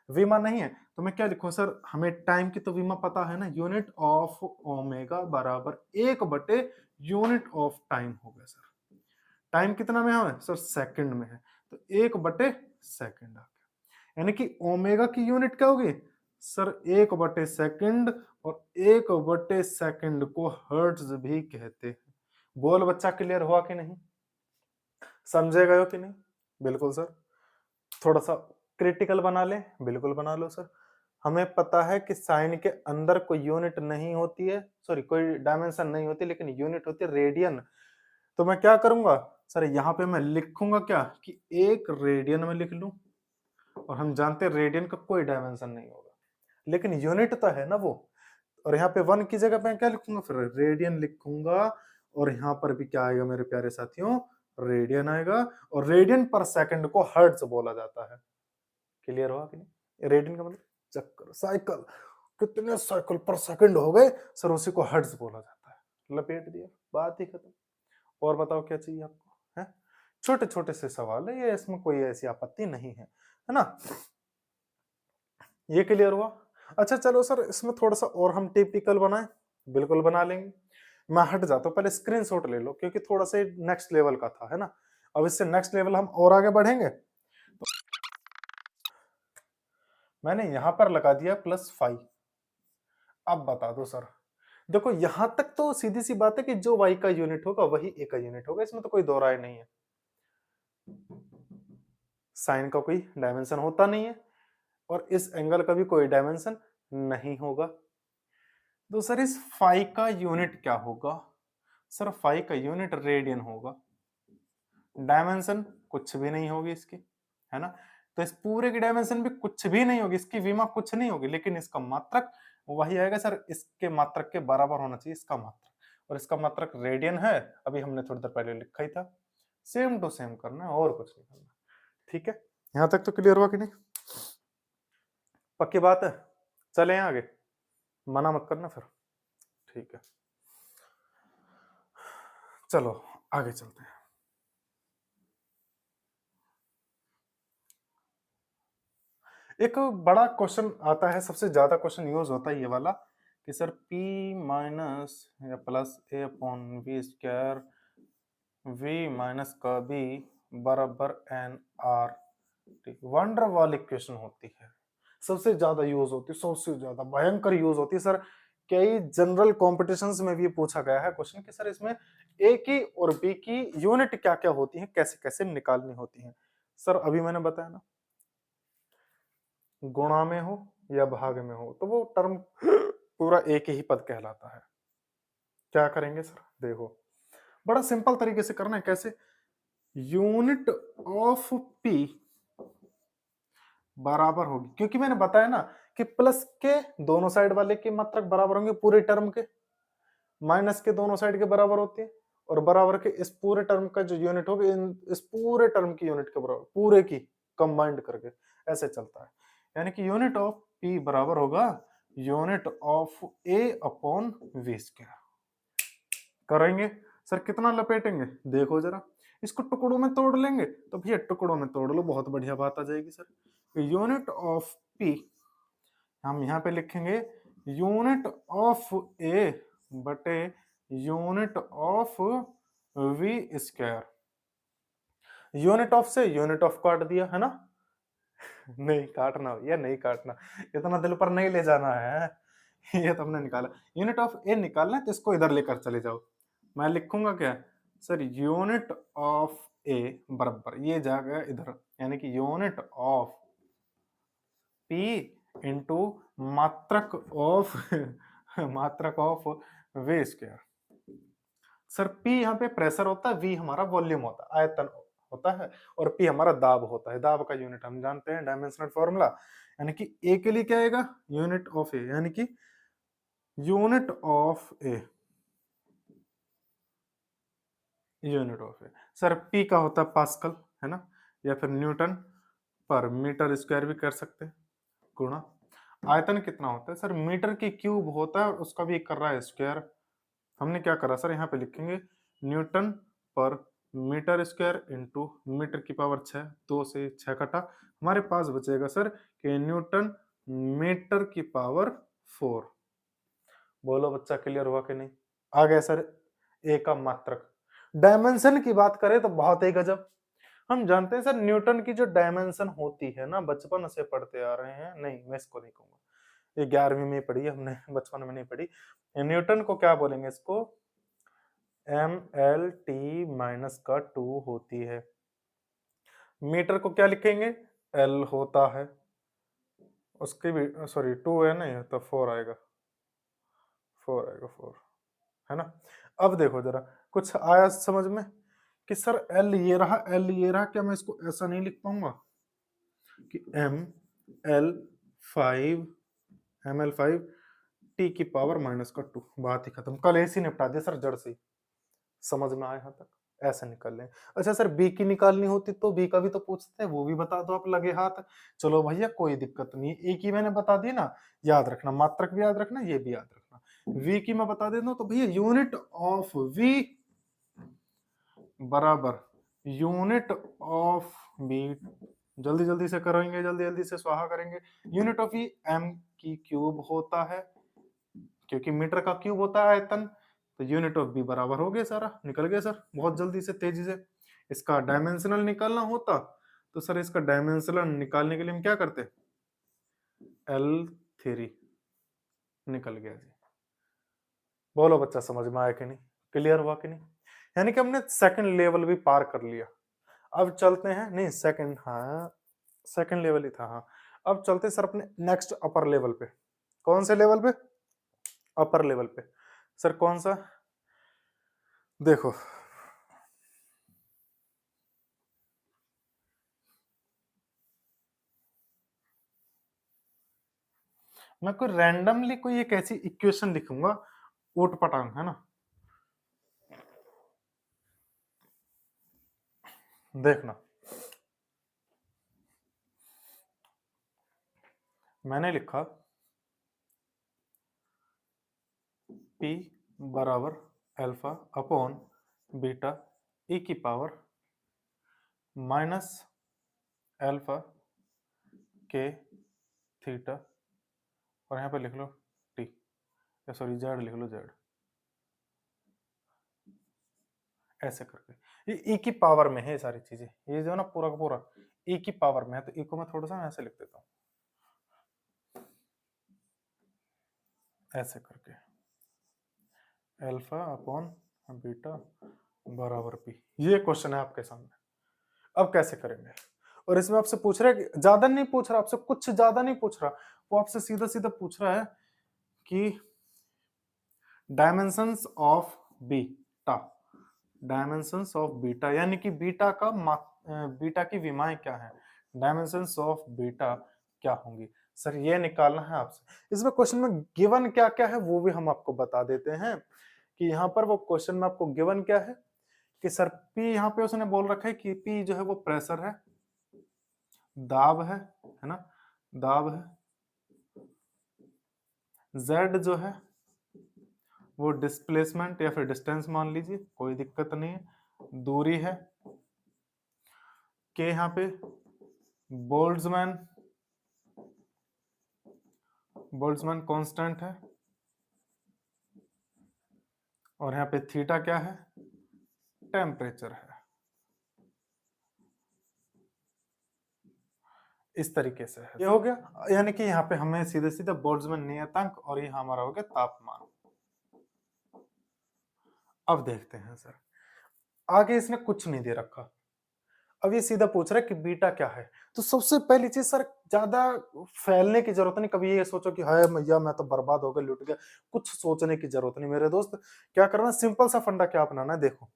विमा नहीं है, तो मैं क्या लिखूं सर, हमें टाइम की तो विमा पता है ना, यूनिट ऑफ ओमेगा बराबर 1/, यूनिट ऑफ टाइम हो गया सर। टाइम कितना में है सर, सेकंड में है, तो 1/सेकंड आ गया, यानी कि ओमेगा की यूनिट क्या होगी सर, 1/सेकंड, और 1/सेकंड को हर्ट्ज भी कहते हैं। बोल बच्चा क्लियर हुआ कि नहीं, समझे गए हो कि नहीं। बिल्कुल सर, थोड़ा सा क्रिटिकल बना ले, बिल्कुल बना लो सर। हमें पता है कि साइन के अंदर कोई यूनिट नहीं होती है, सॉरी कोई डायमेंशन नहीं होती, लेकिन यूनिट होती है रेडियन। तो मैं क्या करूंगा सर, यहाँ पे मैं लिखूंगा क्या कि 1 रेडियन में लिख लूं, और हम जानते हैं रेडियन का कोई डायमेंशन नहीं होगा, लेकिन यूनिट तो है ना वो। और यहाँ पे 1 की जगह पे क्या लिखूंगा, फिर रेडियन लिखूंगा, और यहाँ पर भी क्या आएगा मेरे प्यारे साथियों, रेडियन आएगा, और रेडियन पर सेकंड को हर्ट्ज बोला जाता है। क्लियर हुआ कि नहीं, रेडियन का मतलब चक्कर, साइकिल, कितने साइकिल पर सेकंड हो गए सर, उसी को हर्ट्ज बोला जाता है। लपेट दिया, बात ही खत्म। और बताओ क्या चाहिए आपको, है छोटे छोटे से सवाल है ये, इसमें कोई ऐसी आपत्ति नहीं है ना। ये क्लियर हुआ। अच्छा चलो सर, इसमें थोड़ा सा और हम टिपिकल बनाएं, बिल्कुल बना लेंगे। मैं हट जाता हूँ, पहले स्क्रीनशॉट ले लो, क्योंकि थोड़ा सा नेक्स्ट लेवल का था, है ना। अब इससे नेक्स्ट लेवल हम और आगे बढ़ेंगे, तो मैंने यहां पर लगा दिया +5। अब बता दो सर, देखो यहां तक तो सीधी सी बात है कि जो y का यूनिट होगा वही a का यूनिट होगा, इसमें तो कोई दो राय नहीं है। साइन का कोई डायमेंशन होता नहीं है, और इस एंगल का भी कोई डायमेंशन नहीं होगा। तो सर इस फाई का यूनिट क्या होगा, सर फाई का यूनिट रेडियन होगा, डायमेंशन कुछ भी नहीं होगी इसकी, है ना। तो इस पूरे की डायमेंशन भी कुछ भी नहीं होगी, इसकी विमा कुछ नहीं होगी, लेकिन इसका मात्रक वही आएगा सर, इसके मात्रक के बराबर होना चाहिए इसका मात्रक, और इसका मात्रक रेडियन है, अभी हमने थोड़ी देर पहले लिखा ही था। सेम टू सेम करना है, और कुछ नहीं करना, ठीक है। यहां तक तो क्लियर हुआ कि नहीं, पक्की बात है। चले आगे, मना मत करना फिर, ठीक है। चलो आगे चलते हैं। एक बड़ा क्वेश्चन आता है, सबसे ज्यादा क्वेश्चन यूज होता है ये वाला, कि सर p माइनस या +a/v² v माइनस का b बराबर nr। वंडर वाली क्वेश्चन होती है, सबसे ज्यादा यूज होती है, सबसे ज्यादा भयंकर यूज होती है सर। कई जनरल कॉम्पिटिशन्स में भी पूछा गया है क्वेश्चन कि सर इसमें a की और b की यूनिट क्या क्या होती है, कैसे कैसे निकालनी होती है। सर अभी मैंने बताया ना, गुणा में हो या भाग में हो तो वो टर्म पूरा एक ही पद कहलाता है। क्या करेंगे सर, देखो बड़ा सिंपल तरीके से करना है। कैसे? यूनिट ऑफ पी बराबर होगी, क्योंकि मैंने बताया ना कि प्लस के दोनों साइड वाले की मात्रक बराबर होंगे पूरे टर्म के, माइनस के दोनों साइड के बराबर होती है, और बराबर के इस पूरे टर्म का जो यूनिट होगा इस पूरे टर्म की यूनिट के बराबर, पूरे की कंबाइंड करके ऐसे चलता है। यानी कि यूनिट ऑफ पी बराबर होगा unit of A upon V square. करेंगे सर, कितना लपेटेंगे? देखो जरा, इसको टुकड़ों में तोड़ लेंगे तो भैया टुकड़ों में तोड़ लो, बहुत बढ़िया बात आ जाएगी सर। यूनिट ऑफ पी हम यहाँ पे लिखेंगे यूनिट ऑफ ए बटे unit of V square. Unit of से यूनिट ऑफ काट दिया है ना? नहीं काटना भैया, नहीं काटना, इतना दिल पर नहीं ले जाना है। ये तो हमने निकाला, यूनिट ऑफ ए निकालना है तो इसको इधर लेकर चले जाओ। मैं लिखूंगा क्या सर? यूनिट ऑफ ए बराबर ये जाएगा इधर, यानी कि यूनिट ऑफ पी इंटू मात्रक ऑफ मात्रक of V square. Sir P यहाँ पे प्रेशर होता है, वी हमारा वॉल्यूम होता है, आयतन होता है, और पी हमारा दाब होता है। दाब का यूनिट हम जानते हैं, डायमेंशनल फॉर्मूला, यानी कि ए के लिए क्या आएगा? यूनिट ऑफ ए, यानी कि unit of A, unit of A. Sir P का होता है पास्कल, है ना, या फिर न्यूटन पर मीटर स्क्वायर भी कर सकते हैं, गुणा आयतन कितना होता है? सर मीटर की क्यूब होता है और उसका भी कर रहा है स्क्वायर। हमने क्या करा सर, यहाँ पे लिखेंगे न्यूटन पर मीटर स्क्वायर इंटू मीटर की पावर 6, 2 से 6 कटा, हमारे पास बचेगा सर कि न्यूटन मीटर की पावर 4। बोलो बच्चा, क्लियर हुआ कि नहीं? आ गया सर ए का मात्रक। डायमेंशन की बात करें तो बहुत ही गजब। हम जानते हैं सर न्यूटन की जो डायमेंशन होती है ना, बचपन से पढ़ते आ रहे हैं, नहीं मैं इसको नहीं कहूंगा, ये 11वीं में पढ़ी है हमने, बचपन में नहीं पढ़ी। न्यूटन को क्या बोलेंगे? इसको एम एल टी माइनस का 2 होती है। मीटर को क्या लिखेंगे? एल होता है, उसकी भी सॉरी 2 है नहीं तो 4 आएगा, 4 आएगा 4, है ना। अब देखो जरा, कुछ आया समझ में कि सर एल ये रहा, एल ये रहा, क्या मैं इसको ऐसा नहीं लिख पाऊंगा कि M L 5 M L 5 T की पावर माइनस का 2? बात ही खत्म, कल ऐसे निपटा दिया सर जड़ से। समझ में आया यहाँ तक? ऐसे निकाल लें। अच्छा सर बी की निकालनी होती तो बी का भी तो पूछते हैं, वो भी बता दो आप लगे हाथ। चलो भैया कोई दिक्कत नहीं, ए की मैंने बता दी ना, याद रखना, मात्रक भी याद रखना, ये भी याद रखना। वी की मैं बता देता हूं तो भैया यूनिट ऑफ वी बराबर यूनिट ऑफ बी, जल्दी जल्दी से करेंगे, जल्दी जल्दी से स्वाहा करेंगे। यूनिट ऑफ ई एम की क्यूब होता है, क्योंकि मीटर का क्यूब होता है आयतन, तो यूनिट ऑफ बी बराबर हो गया, सारा निकल गया सर बहुत जल्दी से, तेजी से। इसका डायमेंशनल निकालना होता तो सर इसका डायमेंशनल निकालने के लिए हम क्या करते? L3 निकल गया जी। बोलो बच्चा समझ में आया कि नहीं, क्लियर हुआ कि नहीं? यानी कि हमने सेकंड लेवल भी पार कर लिया। अब चलते हैं, नहीं सेकंड, हाँ सेकंड लेवल ही था, हाँ। अब चलते सर अपने नेक्स्ट अपर लेवल पे। कौन से लेवल पे? अपर लेवल पे। सर कौन सा? देखो मैं कोई रैंडमली कोई एक ऐसी इक्वेशन लिखूंगा ऊट पटांग, है ना, देखना। मैंने लिखा P बराबर अल्फा अपॉन बीटा e की पावर माइनस अल्फा के थीटा, और यहाँ पे लिख लो t, या सॉरी जेड लिख लो, जेड, ऐसे करके। ये e की पावर में है ये सारी चीजें, ये जो ना पूरा का पूरा e की पावर में है, तो e को मैं थोड़ा सा ऐसे लिख देता हूँ, ऐसे करके अल्फा अपॉन बीटा बराबर p। ये क्वेश्चन है आपके सामने। अब कैसे करेंगे? और इसमें आपसे पूछ रहा है कि ज्यादा नहीं पूछ रहा, आपसे कुछ ज्यादा नहीं पूछ रहा, वो आपसे सीधा सीधा पूछ रहा है कि dimensions of beta, dimensions of beta, यानी कि बीटा की विमाएं क्या है, डायमेंशंस ऑफ बीटा क्या होंगी। सर ये निकालना है आपसे। इसमें क्वेश्चन में गिवन क्या क्या है वो भी हम आपको बता देते हैं कि यहाँ पर वो क्वेश्चन में आपको गिवन क्या है कि सर पी, यहाँ पे उसने बोल रखा है कि पी जो है वो प्रेशर है, दाब है ना, दाब है। जेड जो है वो डिस्प्लेसमेंट या फिर डिस्टेंस मान लीजिए, कोई दिक्कत नहीं है, दूरी है। के यहाँ पे बोल्ट्जमैन कांस्टेंट है, और यहाँ पे थीटा क्या है, टेम्परेचर है। इस तरीके से है, ये हो गया। यानी कि यहाँ पे हमें सीधे सीधे बोल्ट्जमैन नियतांक और ये हमारा हो गया तापमान। अब देखते हैं सर, आगे इसने कुछ नहीं दे रखा, अब ये सीधा पूछ रहा है कि बीटा क्या है। तो सबसे पहली चीज सर, ज्यादा फैलने की जरूरत नहीं, कभी ये सोचो कि हाय मैया मैं तो बर्बाद हो गया, लुट गया, कुछ सोचने की जरूरत नहीं मेरे दोस्त। क्या करना, सिंपल सा फंडा क्या अपनाना है, देखो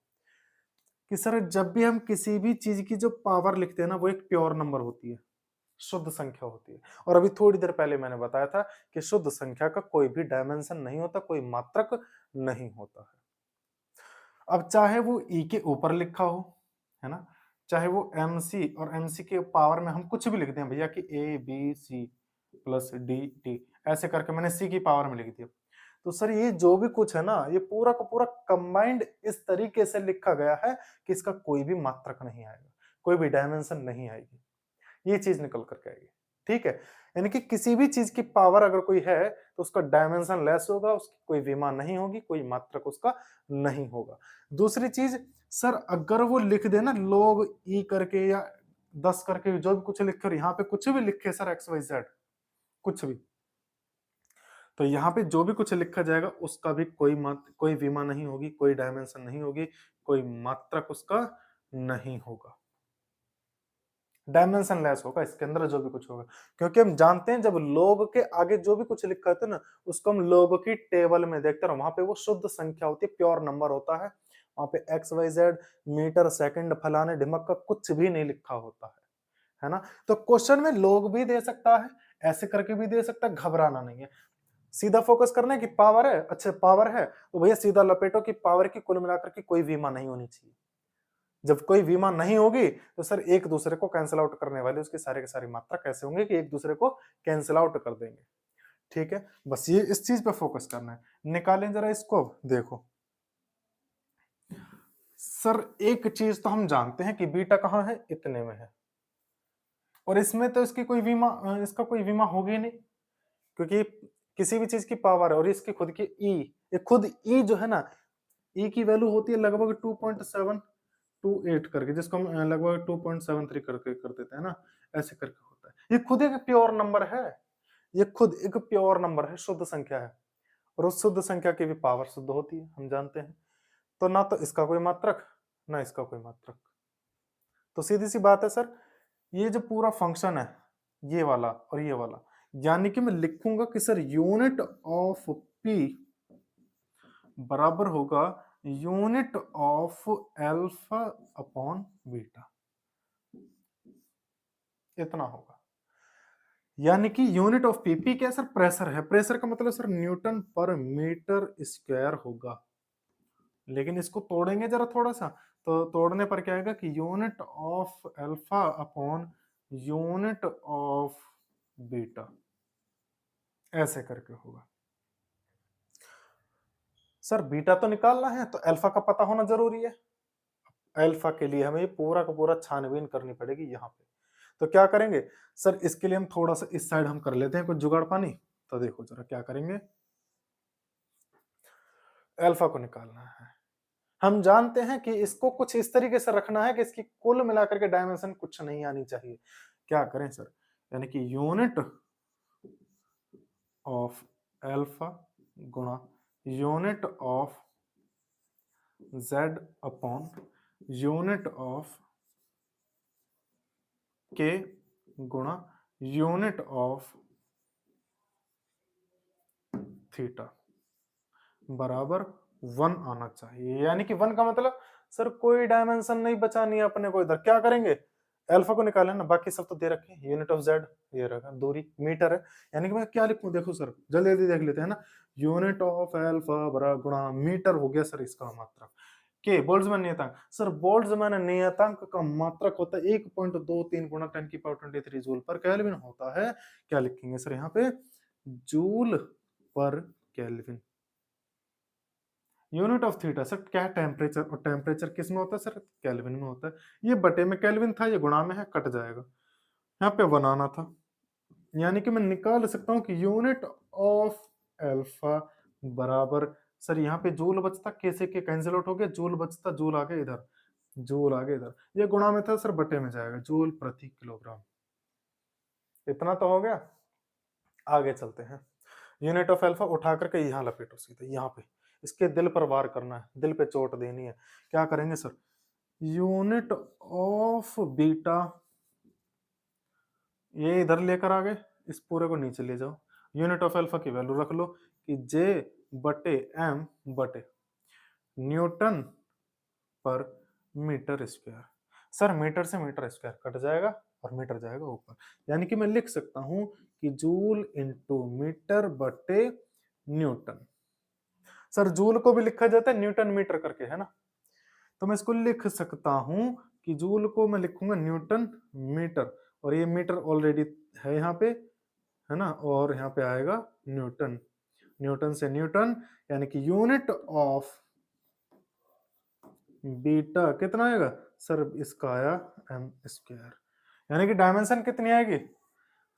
कि सर जब भी हम किसी भी चीज की जो पावर लिखते हैं ना, वो एक प्योर नंबर होती है, शुद्ध संख्या होती है। और अभी थोड़ी देर पहले मैंने बताया था कि शुद्ध संख्या का कोई भी डायमेंशन नहीं होता, कोई मात्रक नहीं होता है। अब चाहे वो ई के ऊपर लिखा हो, है ना, चाहे वो MC, और MC के पावर में हम कुछ भी लिख दें भैया कि ABC प्लस DT, ऐसे करके मैंने C की पावर में लिख दिया। तो सर ये जो भी कुछ है ना, ये पूरा का पूरा कंबाइंड इस तरीके से लिखा गया है कि इसका कोई भी मात्रक नहीं आएगा, कोई भी डायमेंशन नहीं आएगी, ये चीज निकल करके आएगी। ठीक है, यानी कि किसी भी चीज की पावर अगर कोई है तो उसका डायमेंशन लेस होगा, उसकी कोई विमा नहीं होगी, कोई मात्रक उसका नहीं होगा। दूसरी चीज सर, अगर वो लिख दे ना log e करके या 10 करके, जो भी कुछ लिखे, यहाँ पे कुछ भी लिखे सर XYZ कुछ भी, तो यहाँ पे जो भी कुछ लिखा जाएगा उसका भी कोई विमा नहीं होगी, कोई डायमेंशन नहीं होगी, कोई मात्रक उसका नहीं होगा, डायमेंशन लेस होगा इसके अंदर जो भी कुछ होगा। क्योंकि हम जानते हैं जब लोग के आगे जो भी कुछ लिखा होता है ना, उसको हम लोगों की टेबल में देखते हैं, वहां पे वो शुद्ध संख्या होती है, प्योर नंबर होता है, वहां पे XYZ मीटर सेकंड फलाने ढिमक का कुछ भी नहीं लिखा होता है ना। तो क्वेश्चन में लोग भी दे सकता है, ऐसे करके भी दे सकता है, घबराना नहीं है, सीधा फोकस करना है कि पावर है, अच्छा पावर है तो भैया सीधा लपेटो कि पावर की कुल मिलाकर की कोई विमा नहीं होनी चाहिए। जब कोई विमा नहीं होगी तो सर एक दूसरे को कैंसिल आउट करने वाले उसके सारे के सारी मात्रा कैसे होंगे कि एक दूसरे को कैंसिल आउट कर देंगे। ठीक है, बस ये इस चीज पे फोकस करना है। निकालें जरा इसको, देखो सर एक चीज तो हम जानते हैं कि बीटा कहाँ है, इतने में है, और इसमें तो इसका कोई बीमा होगी नहीं, क्योंकि किसी भी चीज की पावर है और इसकी खुद की ये खुद ई जो है ना, ई की वैल्यू होती है लगभग 2.728 करके, जिसको हम लगभग 2.73 करके कर देते हैं ना, ऐसे करके होता है। ये खुद एक प्योर नंबर है, ये खुद एक प्योर नंबर है, शुद्ध संख्या है, और उस शुद्ध संख्या की भी पावर शुद्ध होती है, हम जानते हैं। तो ना तो इसका कोई मात्रक, ना इसका कोई मात्रक, तो सीधी सी बात है सर, ये जो पूरा फंक्शन है, ये वाला और ये वाला, यानी कि मैं लिखूंगा कि सर यूनिट ऑफ पी बराबर होगा unit of alpha upon beta, इतना होगा। यानी कि यूनिट ऑफ पी क्या सर, प्रेशर है, प्रेशर का मतलब सर न्यूटन पर मीटर स्क्वायर होगा। लेकिन इसको तोड़ेंगे जरा थोड़ा सा, तो तोड़ने पर क्या आएगा कि unit of alpha upon unit of beta, ऐसे करके होगा। सर बीटा तो निकालना है तो अल्फा का पता होना जरूरी है, अल्फा के लिए हमें पूरा का पूरा छानबीन करनी पड़ेगी यहाँ पे। तो क्या करेंगे सर, इसके लिए हम थोड़ा सा इस साइड हम कर लेते हैं कुछ जुगाड़ पानी। तो देखो जरा क्या करेंगे, अल्फा को निकालना है, हम जानते हैं कि इसको कुछ इस तरीके से रखना है कि इसकी कुल मिलाकर के डायमेंशन कुछ नहीं आनी चाहिए। क्या करें सर, यानी कि यूनिट ऑफ अल्फा गुणा unit of Z upon unit of के गुणा यूनिट ऑफ थीटा बराबर 1 आना चाहिए। यानी कि 1 का मतलब सर कोई डायमेंशन नहीं बचानी है अपने को, इधर क्या करेंगे, अल्फा को निकालें ना, बाकी सब तो दे रखे हैं। यूनिट ऑफ जेड ये रखा, दूरी मीटर है, यानी कि मैं क्या लिखूं, देखो सर जल्दी जल्दी देख लेते हैं ना। यूनिट ऑफ अल्फा बरा गुणा मीटर हो गया सर इसका मात्रक। के बोल्ट्जमैन नियतांक, सर बोल्ट्जमैन नियतांक का मात्रक होता है 1.23 गुणा 10 की पावर 23 जूल पर केल्विन होता है। क्या लिखेंगे सर यहाँ पे, जूल पर kelvin. Unit of theta sir क्या है, टेम्परेचर, और टेम्परेचर किस में होता है सर, केल्विन में होता है। ये बटे में केल्विन था, ये गुणा में है, कट जाएगा, यहाँ पे बनाना था, यानी कि मैं निकाल सकता हूं कि यूनिट ऑफ अल्फा बराबर, सर यहाँ पे जूल बचता, कैसे के कैंसिल आउट हो गया, जूल बचता, जूल आ गया इधर, जूल आ गया इधर, ये गुणा में था सर, बटे में जाएगा, जूल प्रति किलोग्राम। इतना तो हो गया, आगे चलते हैं। यूनिट ऑफ अल्फा उठा करके यहाँ लपेटो सीधे, यहाँ पे इसके दिल पर वार करना है, दिल पे चोट देनी है। क्या करेंगे सर, यूनिट ऑफ बीटा, ये इधर लेकर आ गए, इस पूरे को नीचे ले जाओ। यूनिट ऑफ अल्फा की वैल्यू रख लो कि जे बटे एम बटे न्यूटन पर मीटर स्क्वायर। सर मीटर से मीटर स्क्वायर कट जाएगा और मीटर जाएगा ऊपर, यानी कि मैं लिख सकता हूं कि जूल इंटू मीटर बटे न्यूटन। सर जूल को भी लिखा जाता है न्यूटन मीटर करके, है ना, तो मैं इसको लिख सकता हूं कि जूल को मैं लिखूंगा न्यूटन मीटर, और ये मीटर ऑलरेडी है यहाँ पे, है ना, और यहाँ पे आएगा न्यूटन, न्यूटन से न्यूटन, यानी कि यूनिट ऑफ बीटा कितना आएगा सर, इसका आया एम स्क्वायर, यानी कि डायमेंशन कितनी आएगी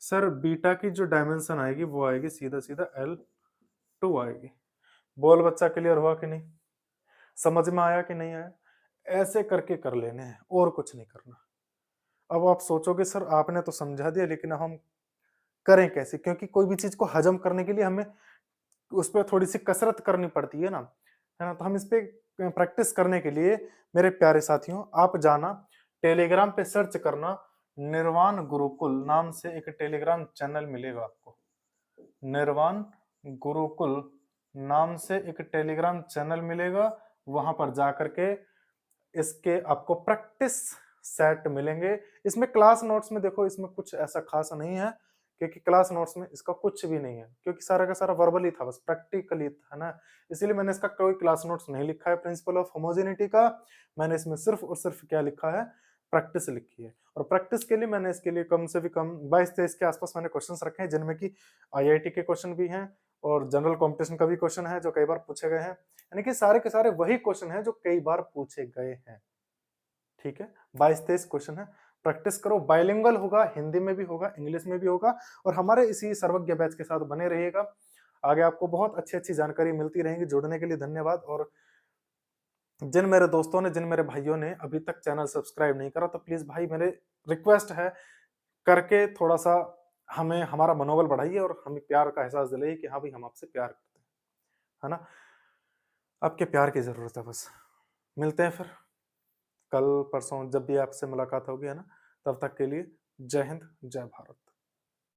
सर, बीटा की जो डायमेंशन आएगी वो आएगी सीधा सीधा L2 आएगी। बोल बच्चा क्लियर हुआ कि नहीं, समझ में आया कि नहीं आया, ऐसे करके कर लेने हैं और कुछ नहीं करना। अब आप सोचोगे सर आपने तो समझा दिया, लेकिन हम करें कैसे, क्योंकि कोई भी चीज को हजम करने के लिए हमें उस पर थोड़ी सी कसरत करनी पड़ती है ना, तो हम इस पे प्रैक्टिस करने के लिए मेरे प्यारे साथियों, आप जाना टेलीग्राम पे सर्च करना, निर्वाण गुरुकुल नाम से एक टेलीग्राम चैनल मिलेगा आपको, निर्वाण गुरुकुल नाम से एक टेलीग्राम चैनल मिलेगा, वहां पर जाकर के इसके आपको प्रैक्टिस सेट मिलेंगे। इसमें क्लास नोट्स में देखो, इसमें कुछ ऐसा खास नहीं है, क्योंकि क्लास नोट्स में इसका कुछ भी नहीं है, क्योंकि सारा का सारा वर्बल ही था, बस प्रैक्टिकली था ना, इसीलिए मैंने इसका कोई क्लास नोट्स नहीं लिखा है। प्रिंसिपल ऑफ होमोजेनिटी का मैंने इसमें सिर्फ और सिर्फ क्या लिखा है, प्रैक्टिस लिखी है, और प्रैक्टिस के लिए मैंने इसके लिए कम से भी कम 22-23 के आसपास मैंने क्वेश्चंस रखे हैं, जिनमें कि आईआईटी के क्वेश्चन भी हैं और जनरल कॉम्पिटिशन का भी क्वेश्चन है जो कई बार पूछे गए हैं, यानी कि सारे के सारे वही क्वेश्चन हैं जो कई बार पूछे गए हैं। ठीक है, 22-23 क्वेश्चन है, प्रैक्टिस करो, बाइलिंगुअल होगा, हिंदी में भी होगा, इंग्लिश में भी होगा, और हमारे इसी सर्वज्ञ बैच के साथ बने रहिएगा। आगे आपको बहुत अच्छी अच्छी जानकारी मिलती रहेगी। जुड़ने के लिए धन्यवाद। और जिन मेरे दोस्तों ने, जिन मेरे भाइयों ने अभी तक चैनल सब्सक्राइब नहीं करा, तो प्लीज भाई मेरे रिक्वेस्ट है, करके थोड़ा सा हमें हमारा मनोबल बढ़ाइए और हमें प्यार का एहसास दिलाइए कि हाँ भाई हम आपसे प्यार करते हैं, है ना, आपके प्यार की जरूरत है बस। मिलते हैं फिर कल परसों जब भी आपसे मुलाकात होगी, है ना, तब तक के लिए जय हिंद, जय भारत।